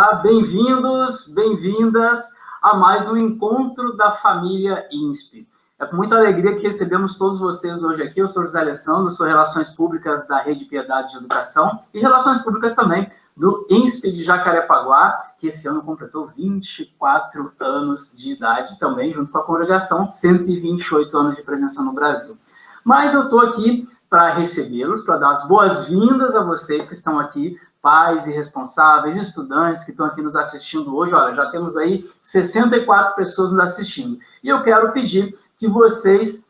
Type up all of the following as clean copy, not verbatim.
Olá, bem-vindos, bem-vindas a mais um encontro da família INSP. É com muita alegria que recebemos todos vocês hoje aqui. Eu sou José Alessandro, sou Relações Públicas da Rede Piedade de Educação e Relações Públicas também do INSP de Jacarepaguá, que esse ano completou 24 anos de idade, também junto com a congregação, 128 anos de presença no Brasil. Mas eu estou aqui para recebê-los, para dar as boas-vindas a vocês que estão aqui, pais e responsáveis, estudantes que estão aqui nos assistindo hoje. Olha, já temos aí 64 pessoas nos assistindo. E eu quero pedir que vocês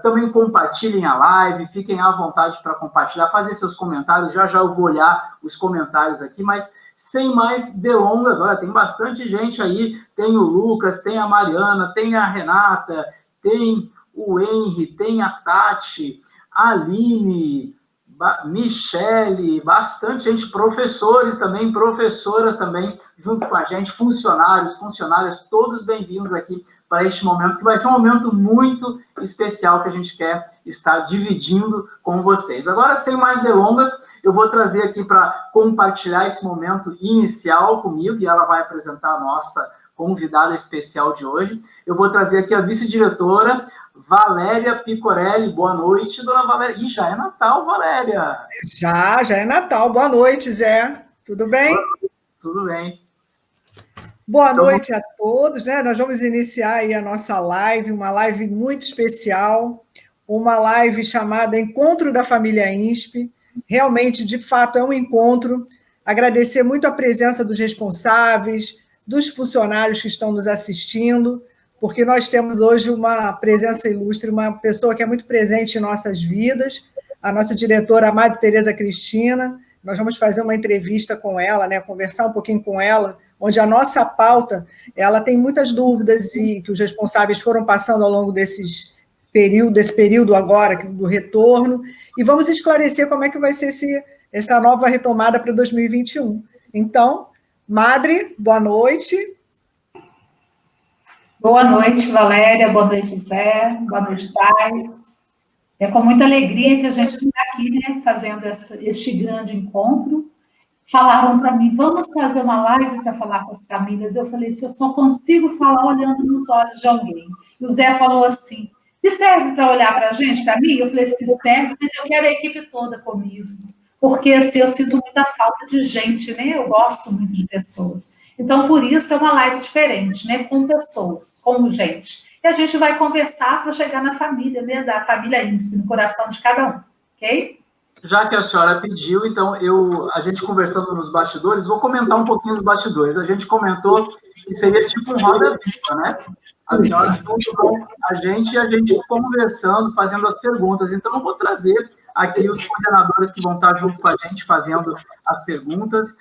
também compartilhem a live, fiquem à vontade para compartilhar, fazer seus comentários. Já já eu vou olhar os comentários aqui, mas sem mais delongas, olha, tem bastante gente aí, tem o Lucas, tem a Mariana, tem a Renata, tem o Henry, tem a Tati, a Aline, Michele, bastante gente, professores também, professoras também, junto com a gente, funcionários, funcionárias, todos bem-vindos aqui para este momento, que vai ser um momento muito especial que a gente quer estar dividindo com vocês. Agora, sem mais delongas, eu vou trazer aqui para compartilhar esse momento inicial comigo, e ela vai apresentar a nossa convidada especial de hoje. Eu vou trazer aqui a vice-diretora, Valéria Picorelli. Boa noite, dona Valéria. E já é Natal, Valéria. Já é Natal. Boa noite, Zé. Tudo bem? Tudo bem. Boa noite a todos, né? Nós vamos iniciar aí a nossa live, uma live muito especial, uma live chamada Encontro da Família INSP. Realmente, de fato, é um encontro. Agradecer muito a presença dos responsáveis, dos funcionários que estão nos assistindo, porque nós temos hoje uma presença ilustre, uma pessoa que é muito presente em nossas vidas, a nossa diretora, a Madre Tereza Cristina. Nós vamos fazer uma entrevista com ela, né, conversar um pouquinho com ela, onde a nossa pauta, essa tem muitas dúvidas e que os responsáveis foram passando ao longo desse período agora, do retorno, e vamos esclarecer como é que vai ser essa nova retomada para 2021. Então, Madre, boa noite. Boa noite, Valéria, boa noite, Zé, boa noite, pais. É com muita alegria que a gente está aqui, né, fazendo este grande encontro. Falaram para mim, vamos fazer uma live para falar com as famílias. Eu falei, se eu só consigo falar olhando nos olhos de alguém. E o Zé falou assim, e serve para olhar para a gente, para mim? Eu falei, se serve, mas eu quero a equipe toda comigo. Porque assim, eu sinto muita falta de gente, né? Eu gosto muito de pessoas. Então, por isso, é uma live diferente, né? Com pessoas, com gente. E a gente vai conversar para chegar na família, né? Da família INSP, no coração de cada um, ok? Já que a senhora pediu, então, a gente conversando nos bastidores, vou comentar um pouquinho os bastidores. A gente comentou que seria tipo um roda-viva, né? A senhora junto com a gente e a gente conversando, fazendo as perguntas. Então, eu vou trazer aqui os coordenadores que vão estar junto com a gente fazendo as perguntas.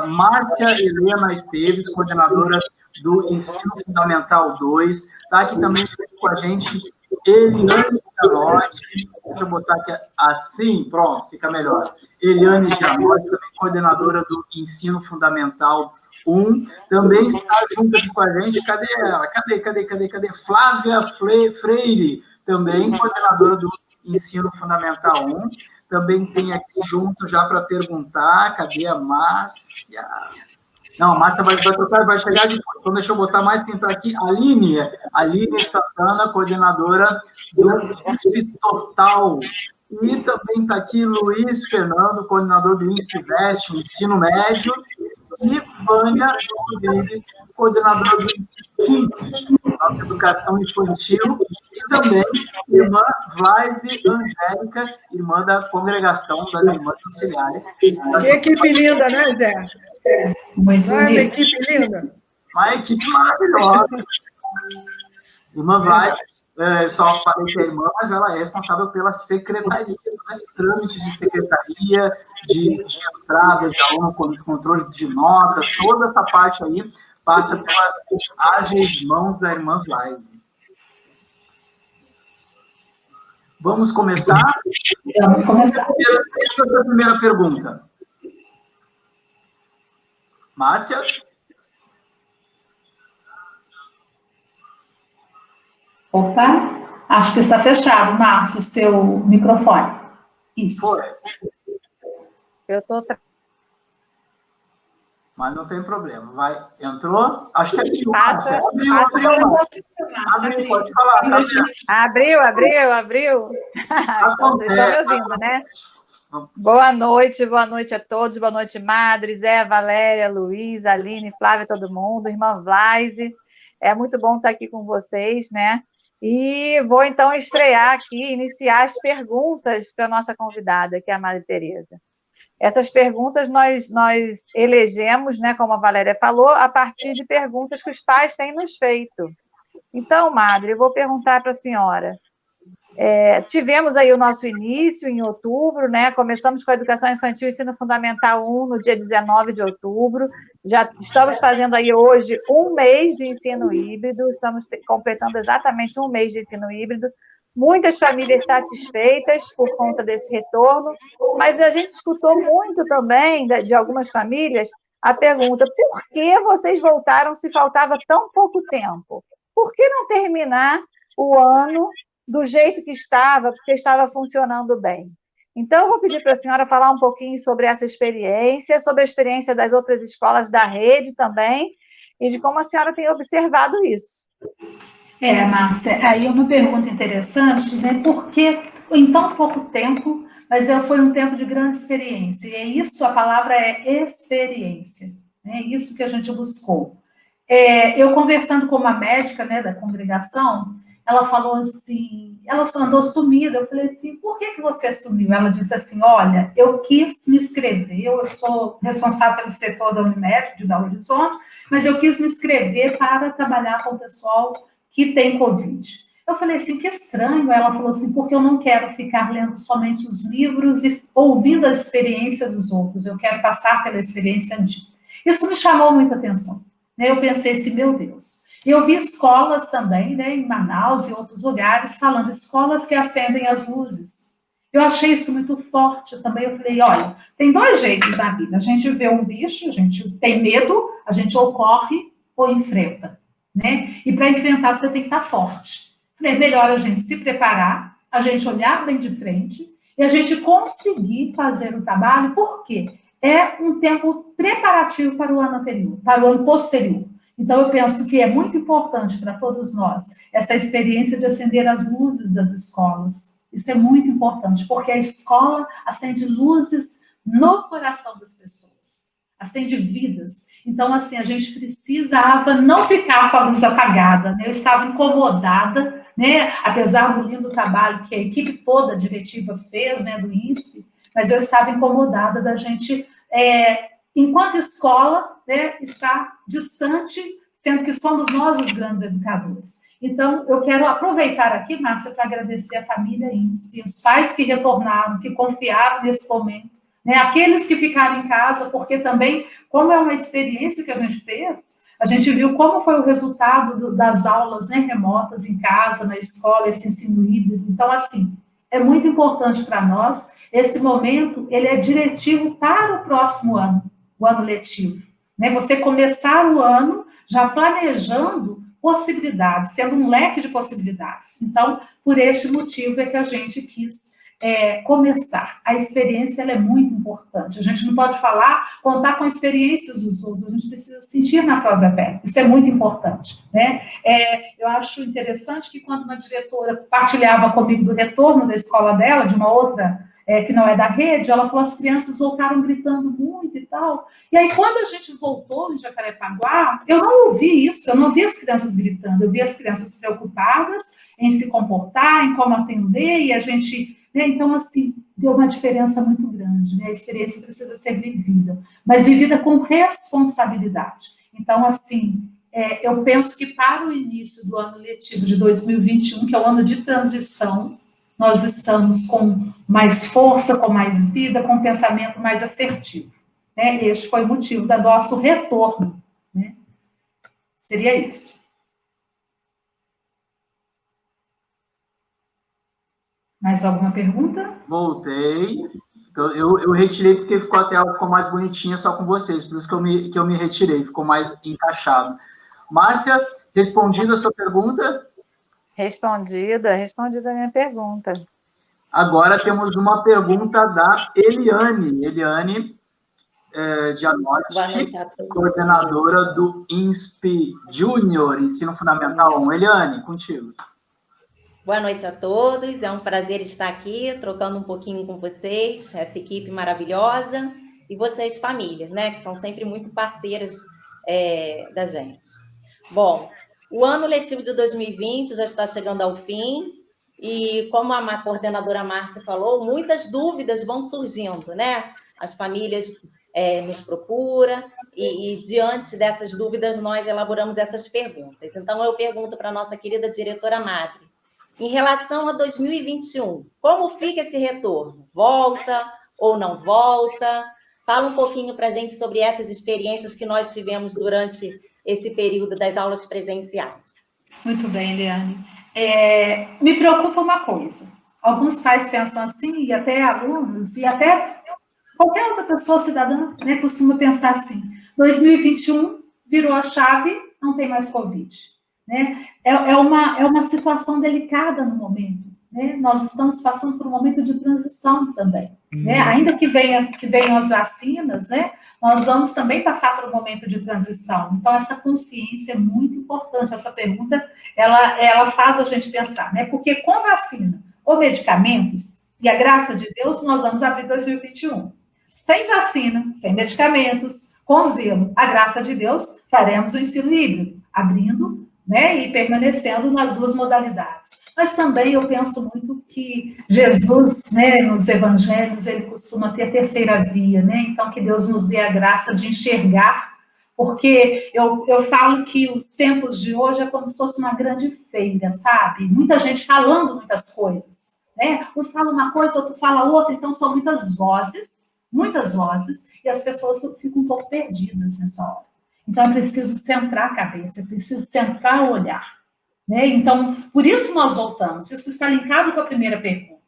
Márcia Helena Esteves, coordenadora do Ensino Fundamental 2, está aqui também junto com a gente Eliane Gianotti, deixa eu botar aqui assim, pronto, fica melhor. Eliane Gianotti, também coordenadora do Ensino Fundamental 1, também está junto aqui com a gente, cadê ela? Cadê? Flávia Freire, também coordenadora do Ensino Fundamental 1, também tem aqui junto já para perguntar, cadê a Márcia? Não, a Márcia vai trocar e vai chegar depois. Então, deixa eu botar mais quem está aqui. Aline Santana, coordenadora do INSP Total. E também está aqui Luiz Fernando, coordenador do INSP Veste, Ensino Médio. E Vânia Rodrigues, coordenadora do INSP Kids, nossa Educação Infantil. E também irmã Vlaise Angélica, irmã da Congregação das Irmãs Auxiliares. Que equipe linda, né, Zé? Muito bonito. Uma equipe linda. Uma equipe maravilhosa. Irmã Vlaise, só falei que é irmã, mas ela é responsável pela secretaria, pelos trâmites de secretaria, de entrada de aluno, controle de notas, toda essa parte aí passa pelas ágeis mãos da irmã Vlaise. Vamos começar? Vamos começar. Essa é a primeira pergunta. Márcia? Opa, acho que está fechado, Márcio, o seu microfone. Isso. Foi. Eu estou Mas não tem problema. Vai, entrou? Acho que abriu, Passa. Márcia. Abriu, pode falar. Abriu. Então, deixa eu me ouvindo, né? Boa noite a todos. Boa noite, Madre, Zé, Valéria, Luiz, Aline, Flávia, todo mundo, irmã Vlaise. É muito bom estar aqui com vocês, né? E vou, então, estrear aqui, iniciar as perguntas para a nossa convidada, que é a Madre Teresa. Essas perguntas nós elegemos, né, como a Valéria falou, a partir de perguntas que os pais têm nos feito. Então, Madre, eu vou perguntar para a senhora. Tivemos aí o nosso início em outubro, né? Começamos com a Educação Infantil e Ensino Fundamental 1 no dia 19 de outubro. Já estamos fazendo aí hoje um mês de ensino híbrido, estamos completando exatamente um mês de ensino híbrido. Muitas famílias satisfeitas por conta desse retorno, mas a gente escutou muito também de algumas famílias a pergunta: por que vocês voltaram se faltava tão pouco tempo? Por que não terminar o ano do jeito que estava, porque estava funcionando bem? Então, eu vou pedir para a senhora falar um pouquinho sobre essa experiência, sobre a experiência das outras escolas da rede também, e de como a senhora tem observado isso. Márcia, aí é uma pergunta interessante, né? Porque em tão pouco tempo, mas foi um tempo de grande experiência, e é isso, a palavra é experiência, né? Isso que a gente buscou. Eu conversando com uma médica, né, da congregação, ela falou assim, ela só andou sumida, eu falei assim, por que você sumiu? Ela disse assim, olha, eu quis me inscrever, eu sou responsável pelo setor da Unimed, de Belo Horizonte, mas eu quis me inscrever para trabalhar com o pessoal que tem Covid. Eu falei assim, que estranho. Ela falou assim, porque eu não quero ficar lendo somente os livros e ouvindo a experiência dos outros, eu quero passar pela experiência antiga. Isso me chamou muita atenção, né? Eu pensei assim, meu Deus. Eu vi escolas também, né, em Manaus e outros lugares, falando escolas que acendem as luzes. Eu achei isso muito forte também. Eu falei, olha, tem dois jeitos na vida. A gente vê um bicho, a gente tem medo, a gente ou corre ou enfrenta, né? E para enfrentar você tem que estar forte. Falei, é melhor a gente se preparar, a gente olhar bem de frente e a gente conseguir fazer o trabalho, porque é um tempo preparativo para o ano anterior, para o ano posterior. Então, eu penso que é muito importante para todos nós essa experiência de acender as luzes das escolas. Isso é muito importante, porque a escola acende luzes no coração das pessoas, acende vidas. Então, assim, a gente precisava não ficar com a luz apagada, né? Eu estava incomodada, né? Apesar do lindo trabalho que a equipe toda, a diretiva, fez, né, do INSPE, mas eu estava incomodada da gente, enquanto escola, né, estar distante, sendo que somos nós os grandes educadores. Então, eu quero aproveitar aqui, Márcia, para agradecer a família INSPE, os pais que retornaram, que confiaram nesse momento, né, aqueles que ficaram em casa, porque também, como é uma experiência que a gente fez, a gente viu como foi o resultado das aulas, né, remotas em casa, na escola, esse ensino híbrido. Então, assim, é muito importante para nós. Esse momento, ele é diretivo para o próximo ano, o ano letivo, né? Você começar o ano já planejando possibilidades, tendo um leque de possibilidades. Então, por este motivo é que a gente quis começar. A experiência, ela é muito importante. A gente não pode contar com experiências dos outros, a gente precisa sentir na própria pele. Isso é muito importante, né? Eu acho interessante que quando uma diretora partilhava comigo do retorno da escola dela, de uma outra que não é da rede, ela falou, as crianças voltaram gritando muito e tal. E aí, quando a gente voltou em Jacarepaguá, eu não ouvi isso, eu não vi as crianças gritando, eu vi as crianças preocupadas em se comportar, em como atender, e a gente... Então, assim, deu uma diferença muito grande, né? A experiência precisa ser vivida, mas vivida com responsabilidade. Então, assim, eu penso que para o início do ano letivo de 2021, que é o ano de transição, nós estamos com mais força, com mais vida, com um pensamento mais assertivo, né? Este foi o motivo do nosso retorno, né? Seria isso. Mais alguma pergunta? Voltei. Eu retirei porque a tela ficou mais bonitinha só com vocês, por isso que eu me retirei, ficou mais encaixado. Márcia, respondida a sua pergunta? Respondida a minha pergunta. Agora temos uma pergunta da Eliane. Eliane Gianotti, coordenadora do INSP Júnior, Ensino Fundamental 1. Eliane, contigo. Boa noite a todos, é um prazer estar aqui, trocando um pouquinho com vocês, essa equipe maravilhosa, e vocês, famílias, né, que são sempre muito parceiras da gente. Bom, o ano letivo de 2020 já está chegando ao fim, e como a coordenadora Márcia falou, muitas dúvidas vão surgindo, né? As famílias nos procuram, e diante dessas dúvidas nós elaboramos essas perguntas. Então, eu pergunto para a nossa querida diretora Madre, em relação a 2021, como fica esse retorno? Volta ou não volta? Fala um pouquinho para a gente sobre essas experiências que nós tivemos durante esse período das aulas presenciais. Muito bem, Eliane. Me preocupa uma coisa. Alguns pais pensam assim, e até alunos, e até qualquer outra pessoa cidadã, né, costuma pensar assim, 2021 virou a chave, não tem mais Covid. Né? É uma situação delicada no momento. Né? Nós estamos passando por um momento de transição também. Né? Ainda que venham as vacinas, né? Nós vamos também passar por um momento de transição. Então, essa consciência é muito importante. Essa pergunta, ela faz a gente pensar, né? Porque com vacina ou medicamentos, e a graça de Deus, nós vamos abrir 2021. Sem vacina, sem medicamentos, com zelo, a graça de Deus, faremos o ensino híbrido, abrindo, né, e permanecendo nas duas modalidades. Mas também eu penso muito que Jesus, né, nos evangelhos, ele costuma ter a terceira via, né? Então, que Deus nos dê a graça de enxergar, porque eu falo que os tempos de hoje é como se fosse uma grande feira, sabe? Muita gente falando muitas coisas, né? Um fala uma coisa, outro fala outra, então são muitas vozes, e as pessoas ficam um pouco perdidas nessa hora. Então, é preciso centrar a cabeça, é preciso centrar o olhar. Né? Então, por isso nós voltamos. Isso está linkado com a primeira pergunta.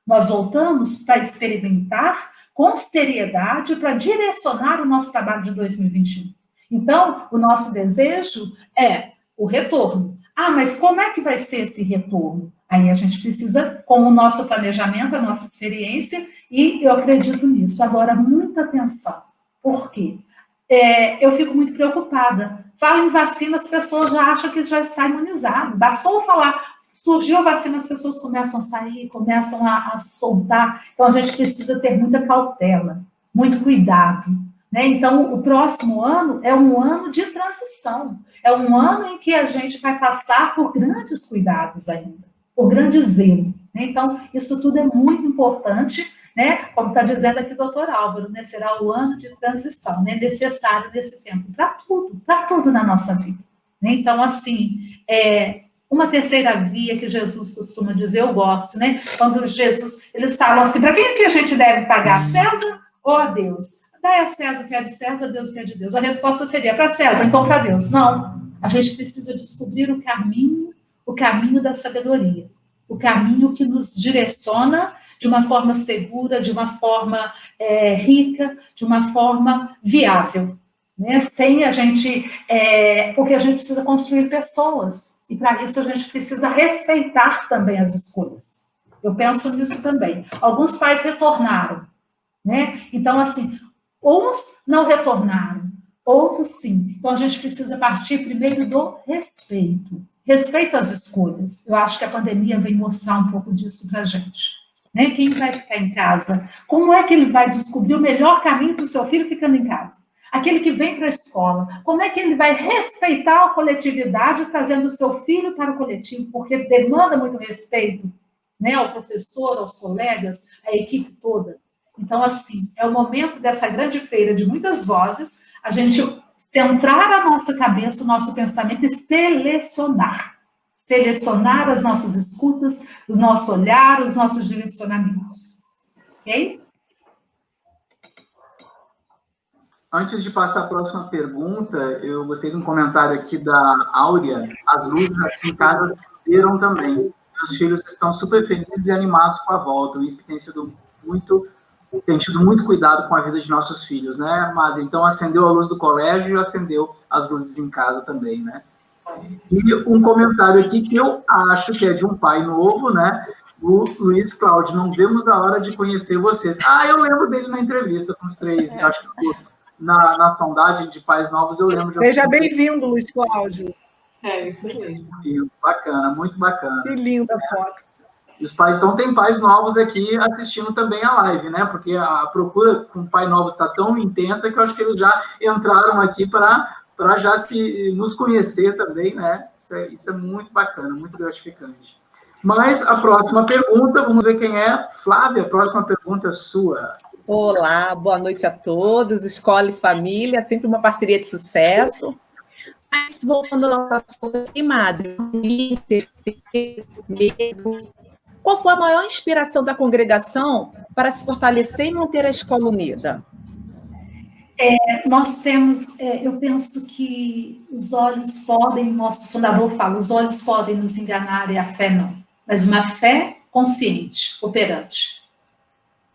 Nós voltamos para experimentar com seriedade, para direcionar o nosso trabalho de 2021. Então, o nosso desejo é o retorno. Ah, mas como é que vai ser esse retorno? Aí a gente precisa, com o nosso planejamento, a nossa experiência, e eu acredito nisso. Agora, muita atenção. Por quê? Eu fico muito preocupada. Fala em vacina, as pessoas já acham que já está imunizado. Bastou falar, surgiu a vacina, as pessoas começam a sair, começam a soltar. Então, a gente precisa ter muita cautela, muito cuidado. Né? Então, o próximo ano é um ano de transição. É um ano em que a gente vai passar por grandes cuidados ainda, por grande zelo. Né? Então, isso tudo é muito importante, né? Como está dizendo aqui o doutor Álvaro, né? Será o ano de transição, né? Necessário nesse tempo, para tudo na nossa vida. Né? Então, assim, uma terceira via que Jesus costuma dizer, eu gosto, né? Quando Jesus, eles falam assim, para quem que a gente deve pagar? César ou a Deus? Dai a César o que é de César, a Deus o que é de Deus. A resposta seria para César, então para Deus. Não, a gente precisa descobrir o caminho da sabedoria, o caminho que nos direciona de uma forma segura, de uma forma rica, de uma forma viável. Né? Sem a gente... porque a gente precisa construir pessoas, e para isso a gente precisa respeitar também as escolhas. Eu penso nisso também. Alguns pais retornaram, né? Então, assim, uns não retornaram, outros sim. Então, a gente precisa partir primeiro do respeito. Respeito às escolhas. Eu acho que a pandemia vem mostrar um pouco disso para a gente. Né? Quem vai ficar em casa? Como é que ele vai descobrir o melhor caminho para o seu filho ficando em casa? Aquele que vem para a escola, como é que ele vai respeitar a coletividade trazendo o seu filho para o coletivo? Porque demanda muito respeito, né? Ao professor, aos colegas, à equipe toda. Então, assim, é o momento dessa grande feira de muitas vozes, a gente centrar a nossa cabeça, o nosso pensamento e selecionar as nossas escutas, o nosso olhar, os nossos direcionamentos. Ok? Antes de passar a próxima pergunta, eu gostei de um comentário aqui da Áurea. As luzes aqui em casa acenderam também. Os filhos estão super felizes e animados com a volta. O INSP tem tido muito cuidado com a vida de nossos filhos, né, Madre? Então, acendeu a luz do colégio e acendeu as luzes em casa também, né? E um comentário aqui que eu acho que é de um pai novo, né? O Luiz Cláudio, não vemos a hora de conhecer vocês. Ah, eu lembro dele na entrevista com os três, acho que na sondagem de pais novos, eu lembro de... Seja bem-vindo, Luiz Cláudio. Isso mesmo. Bacana, muito bacana. Que linda foto. E os pais, então, tem pais novos aqui assistindo também a live, né? Porque a procura com pai novos está tão intensa que eu acho que eles já entraram aqui para já nos conhecer também, né? Isso é muito bacana, muito gratificante. Mas a próxima pergunta, vamos ver quem é. Flávia, a próxima pergunta é sua. Olá, boa noite a todos, Escola e Família, sempre uma parceria de sucesso. Mas voltando ao assunto aqui, Madre, medo. Qual foi a maior inspiração da congregação para se fortalecer e manter a escola unida? Nós temos, eu penso que os olhos podem, nosso fundador fala, os olhos podem nos enganar e a fé não, mas uma fé consciente, operante.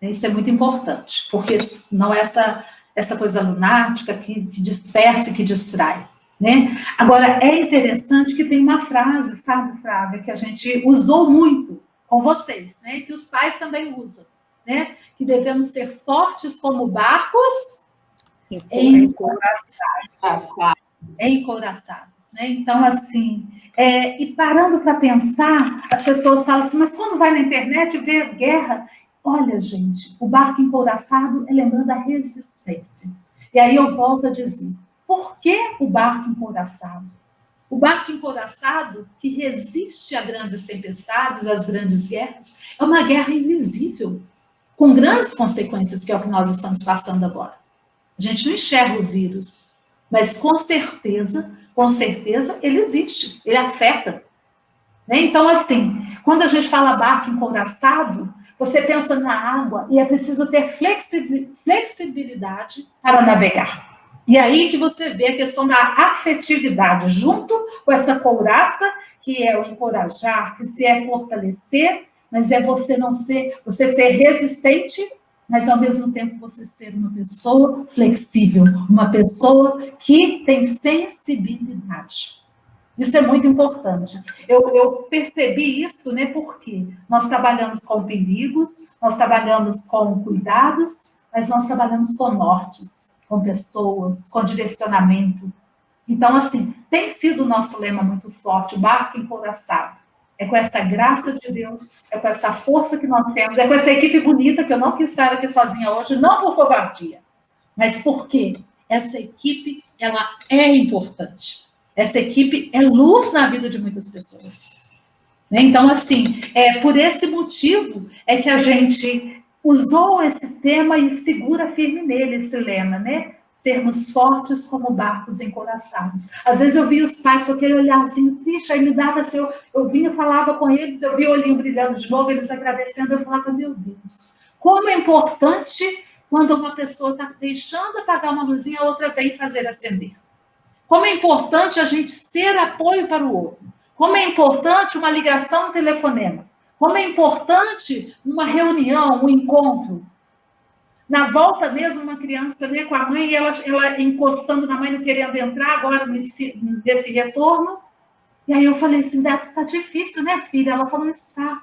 Isso é muito importante, porque não é essa coisa lunática que dispersa e que distrai. Né? Agora, é interessante que tem uma frase, sabe, Flávia, que a gente usou muito com vocês, né? Que os pais também usam, né? Que devemos ser fortes como barcos encouraçados, né? Então, assim, e parando para pensar, as pessoas falam assim, mas quando vai na internet e vê guerra, olha, gente, o barco encouraçado é lembrando a resistência. E aí eu volto a dizer, por que o barco encouraçado? O barco encouraçado, que resiste a grandes tempestades, às grandes guerras, é uma guerra invisível, com grandes consequências, que é o que nós estamos passando agora. A gente não enxerga o vírus, mas com certeza, ele existe, ele afeta. Né? Então, assim, quando a gente fala barco encouraçado, você pensa na água e é preciso ter flexibilidade para navegar. E aí que você vê a questão da afetividade, junto com essa couraça, que é o encorajar, que se é fortalecer, mas é você ser resistente, mas ao mesmo tempo você ser uma pessoa flexível, uma pessoa que tem sensibilidade. Isso é muito importante. Eu percebi isso, né, porque nós trabalhamos com perigos, nós trabalhamos com cuidados, mas nós trabalhamos com nortes, com pessoas, com direcionamento. Então, assim, tem sido o nosso lema muito forte, o barco encouraçado. É com essa graça de Deus, é com essa força que nós temos, é com essa equipe bonita, que eu não quis estar aqui sozinha hoje, não por covardia, mas porque essa equipe, ela é importante. Essa equipe é luz na vida de muitas pessoas. Então, assim, por esse motivo é que a gente usou esse tema e segura firme nele, esse lema, né? Sermos fortes como barcos encouraçados. Às vezes eu via os pais com aquele olharzinho triste, aí me dava assim, eu vinha, falava com eles, eu via o olhinho brilhando de novo, eles agradecendo, eu falava, meu Deus, como é importante quando uma pessoa está deixando apagar uma luzinha, a outra vem fazer acender. Como é importante a gente ser apoio para o outro. Como é importante uma ligação, um telefonema. Como é importante uma reunião, um encontro. Na volta mesmo, uma criança, né, com a mãe, e ela encostando na mãe, não querendo entrar agora nesse retorno. E aí eu falei assim, tá difícil, né, filha? Ela falou, está.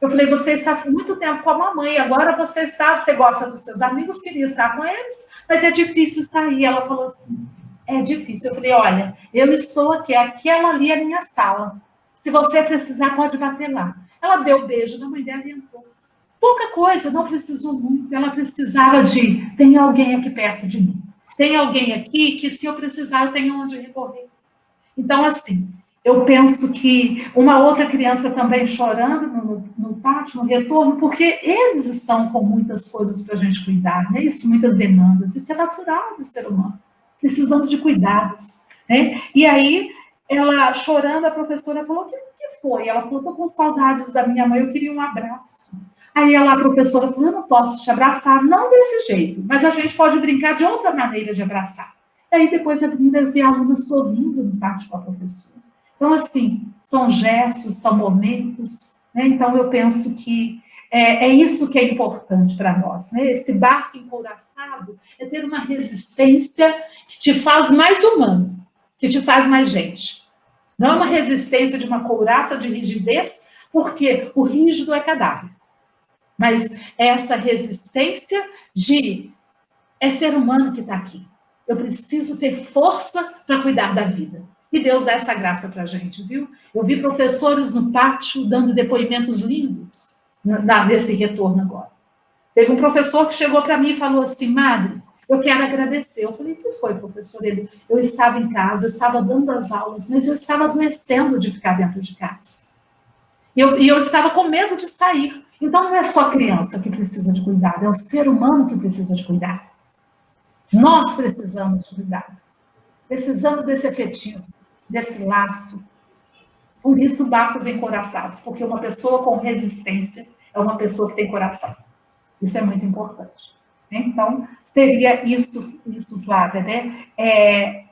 Eu falei, você está há muito tempo com a mamãe, agora você gosta dos seus amigos, queria estar com eles, mas é difícil sair. Ela falou assim, é difícil. Eu falei, olha, eu estou aqui, aquela ali é a minha sala. Se você precisar, pode bater lá. Ela deu um beijo na mãe dela e entrou. Pouca coisa, não precisou muito. Ela precisava tem alguém aqui perto de mim. Tem alguém aqui que, se eu precisar, eu tenho onde recorrer. Então, assim, eu penso que uma outra criança também chorando no pátio, no retorno, porque eles estão com muitas coisas para a gente cuidar, né? Isso, muitas demandas. Isso é natural do ser humano, precisando de cuidados. Né? E aí, ela chorando, a professora falou, o que foi? Ela falou, estou com saudades da minha mãe, eu queria um abraço. Aí a professora falou, eu não posso te abraçar, não desse jeito, mas a gente pode brincar de outra maneira de abraçar. E aí depois eu vi a aluna sorrindo no pátio com a professora. Então, assim, são gestos, são momentos, né? Então eu penso que é isso que é importante para nós, né? Esse barco encouraçado é ter uma resistência que te faz mais humano, que te faz mais gente. Não é uma resistência de uma couraça de rigidez, porque o rígido é cadáver. Mas essa resistência é ser humano que está aqui. Eu preciso ter força para cuidar da vida. E Deus dá essa graça para a gente, viu? Eu vi professores no pátio dando depoimentos lindos nesse retorno agora. Teve um professor que chegou para mim e falou assim, Madre, eu quero agradecer. Eu falei, o que foi, professor? Eu estava em casa, eu estava dando as aulas, mas eu estava adoecendo de ficar dentro de casa. E eu estava com medo de sair. Então, não é só a criança que precisa de cuidado, é o ser humano que precisa de cuidado. Nós precisamos de cuidado. Precisamos desse efetivo, desse laço. Por isso, barcos encoraçados, porque uma pessoa com resistência é uma pessoa que tem coração. Isso é muito importante. Então, seria isso Flávia, né?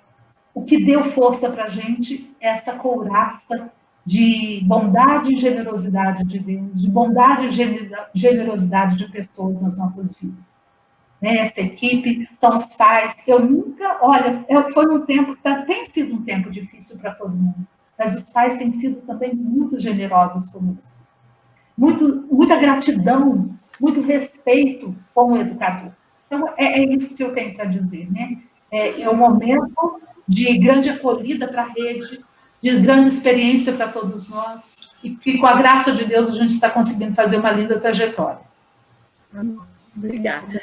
O que deu força para a gente, essa couraça de bondade e generosidade de Deus, de bondade e generosidade de pessoas nas nossas vidas. Essa equipe, são os pais. Eu nunca, olha, foi um tempo, tem sido um tempo difícil para todo mundo, mas os pais têm sido também muito generosos conosco. Muita gratidão, muito respeito com o educador. Então, é isso que eu tenho para dizer, né? É um momento de grande acolhida para a rede, de grande experiência para todos nós, e que, com a graça de Deus, a gente está conseguindo fazer uma linda trajetória. Obrigada.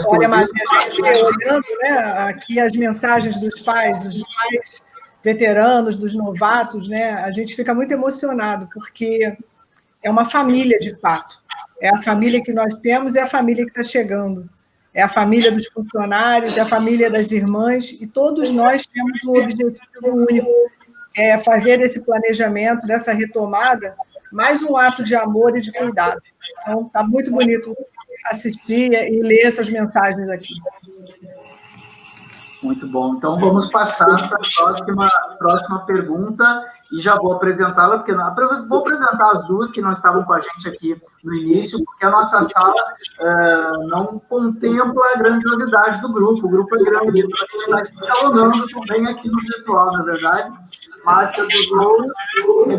Olha, Maria, a gente olhando, né, aqui as mensagens dos pais, os pais veteranos, dos novatos, né, a gente fica muito emocionado, porque é uma família, de fato. É a família que nós temos e é a família que está chegando. É a família dos funcionários, é a família das irmãs, e todos nós temos um objetivo único, é fazer desse planejamento, dessa retomada, mais um ato de amor e de cuidado. Então, está muito bonito assistir e ler essas mensagens aqui. Muito bom. Então, vamos passar para a próxima pergunta e já vou apresentá-la, porque vou apresentar as duas que não estavam com a gente aqui no início, porque a nossa sala não contempla a grandiosidade do grupo. O grupo é grande, então a gente está se escalonando também aqui no virtual, na verdade. Márcia dos Louros,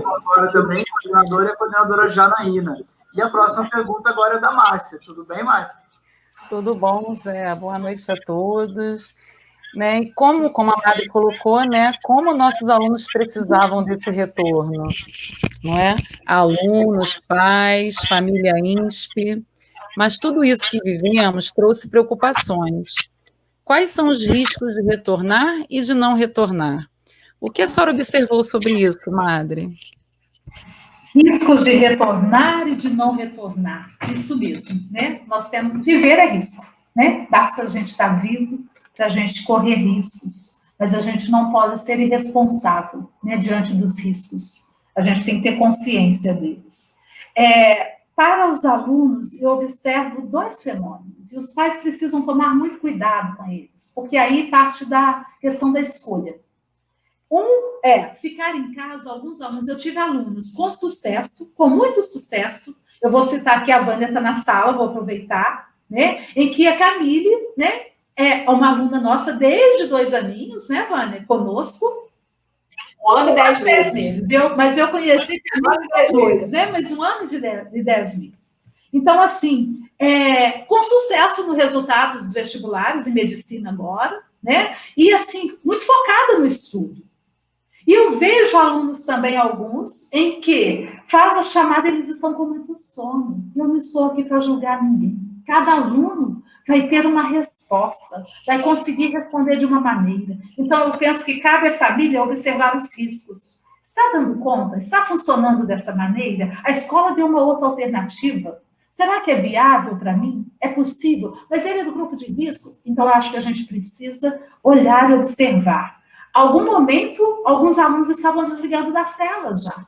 agora também, coordenadora, e a coordenadora Janaína. E a próxima pergunta agora é da Márcia. Tudo bem, Márcia? Tudo bom, Zé? Boa noite a todos. Né? E como a Madre colocou, né? Como nossos alunos precisavam desse retorno, não é? Alunos, pais, família INSP, mas tudo isso que vivemos trouxe preocupações. Quais são os riscos de retornar e de não retornar? O que a senhora observou sobre isso, Madre? Riscos de retornar e de não retornar. Isso mesmo, né? Nós temos que viver é risco, né? Basta a gente estar vivo para a gente correr riscos, mas a gente não pode ser irresponsável, né, diante dos riscos. A gente tem que ter consciência deles. Para os alunos, eu observo dois fenômenos, e os pais precisam tomar muito cuidado com eles, porque aí parte da questão da escolha. Um é ficar em casa, alguns alunos, eu tive alunos com sucesso, com muito sucesso, eu vou citar aqui, a Vânia está na sala, vou aproveitar, né, em que a Camille, né, é uma aluna nossa desde 2 aninhos, né, Vânia, conosco. 1 ano e 10 meses. Mas eu conheci depois, né, mas 1 ano e 10 meses. Então, assim, com sucesso no resultado dos vestibulares, em medicina agora, né, e, assim, muito focada no estudo. E eu vejo alunos também, alguns, em que faz a chamada, eles estão com muito sono. Eu não estou aqui para julgar ninguém. Cada aluno vai ter uma resposta, vai conseguir responder de uma maneira. Então, eu penso que cabe à família observar os riscos. Está dando conta? Está funcionando dessa maneira? A escola deu uma outra alternativa? Será que é viável para mim? É possível? Mas ele é do grupo de risco? Então, eu acho que a gente precisa olhar e observar. Algum momento, alguns alunos estavam desligando das telas já.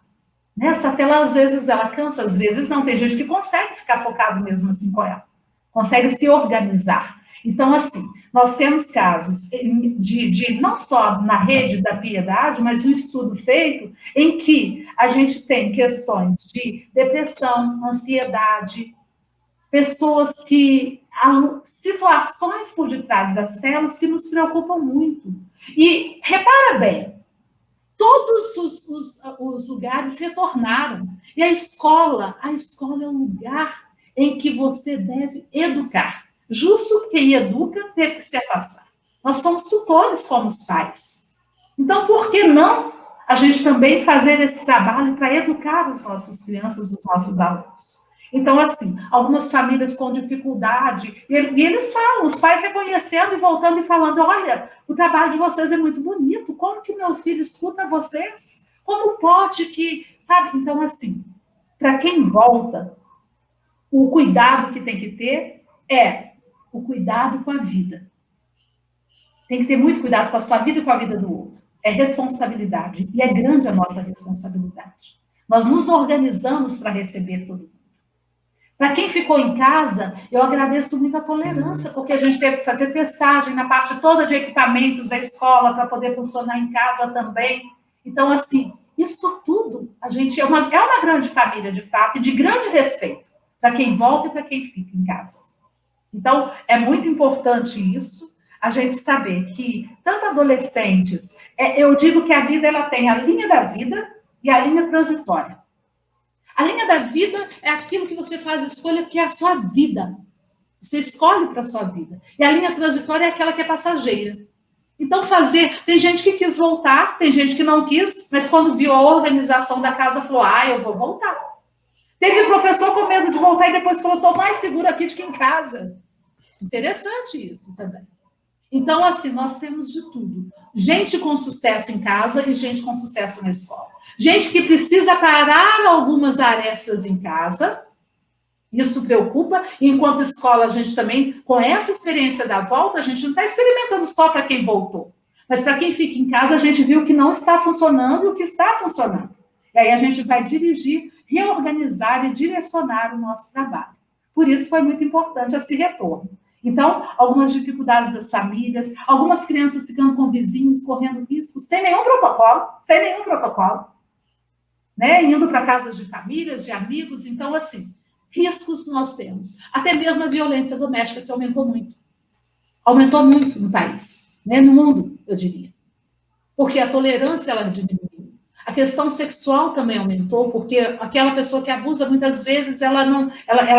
Essa tela, às vezes, ela cansa, às vezes não. Tem gente que consegue ficar focado mesmo assim com ela. Consegue se organizar. Então, assim, nós temos casos de não só na rede da Piedade, mas um estudo feito em que a gente tem questões de depressão, ansiedade, pessoas que... situações por detrás das telas que nos preocupam muito. E, repara bem, todos os lugares retornaram. E a escola é um lugar em que você deve educar. Justo quem educa teve que se afastar. Nós somos tutores como os pais. Então, por que não a gente também fazer esse trabalho para educar as nossas crianças, os nossos alunos? Então, assim, algumas famílias com dificuldade, e eles falam, os pais reconhecendo e voltando e falando, olha, o trabalho de vocês é muito bonito, como que meu filho escuta vocês? Como pode que, sabe? Então, assim, para quem volta, o cuidado que tem que ter é o cuidado com a vida. Tem que ter muito cuidado com a sua vida e com a vida do outro. É responsabilidade, e é grande a nossa responsabilidade. Nós nos organizamos para receber todo mundo. Para quem ficou em casa, eu agradeço muito a tolerância, porque a gente teve que fazer testagem na parte toda de equipamentos da escola para poder funcionar em casa também. Então, assim, isso tudo, a gente é uma grande família, de fato, e de grande respeito para quem volta e para quem fica em casa. Então, é muito importante isso, a gente saber que, tanto adolescentes, eu digo que a vida ela tem a linha da vida e a linha transitória. A linha da vida é aquilo que você faz escolha, que é a sua vida. Você escolhe para a sua vida. E a linha transitória é aquela que é passageira. Então, tem gente que quis voltar, tem gente que não quis, mas quando viu a organização da casa, falou, eu vou voltar. Teve professor com medo de voltar e depois falou, estou mais seguro aqui do que em casa. Interessante isso também. Então, assim, nós temos de tudo. Gente com sucesso em casa e gente com sucesso na escola. Gente que precisa parar algumas arestas em casa, isso preocupa, e enquanto escola a gente também, com essa experiência da volta, a gente não está experimentando só para quem voltou, mas para quem fica em casa, a gente viu o que não está funcionando e o que está funcionando. E aí a gente vai dirigir, reorganizar e direcionar o nosso trabalho. Por isso foi muito importante esse retorno. Então, algumas dificuldades das famílias, algumas crianças ficando com vizinhos, correndo risco, sem nenhum protocolo, né? Indo para casas de famílias, de amigos. Então, assim, riscos nós temos. Até mesmo a violência doméstica, que aumentou muito. Aumentou muito no país, né? No mundo, eu diria. Porque a tolerância, ela diminuiu. A questão sexual também aumentou, porque aquela pessoa que abusa, muitas vezes, ela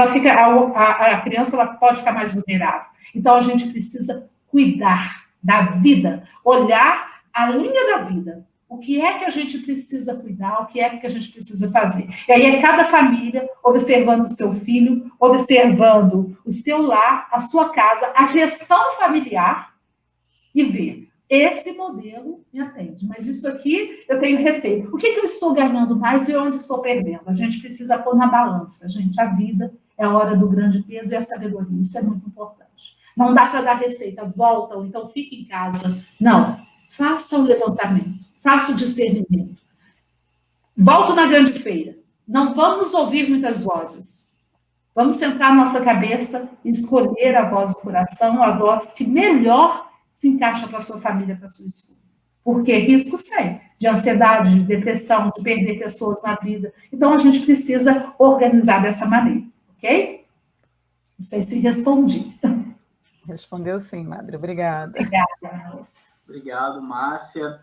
fica, a criança ela pode ficar mais vulnerável. Então, a gente precisa cuidar da vida, olhar a linha da vida. O que é que a gente precisa cuidar, o que é que a gente precisa fazer. E aí é cada família observando o seu filho, observando o seu lar, a sua casa, a gestão familiar e ver. Esse modelo me atende, mas isso aqui eu tenho receio. O que eu estou ganhando mais e onde estou perdendo? A gente precisa pôr na balança, gente. A vida é a hora do grande peso e a sabedoria, isso é muito importante. Não dá para dar receita, volta ou então fique em casa. Não, faça o levantamento, faça o discernimento. Volto na grande feira. Não vamos ouvir muitas vozes. Vamos centrar nossa cabeça e escolher a voz do coração, a voz que melhor se encaixa para a sua família, para a sua escolha. Porque risco sem, de ansiedade, de depressão, de perder pessoas na vida. Então, a gente precisa organizar dessa maneira, ok? Não sei se respondi. Respondeu sim, Madre. Obrigada. Obrigada, Márcia. Obrigado, Márcia.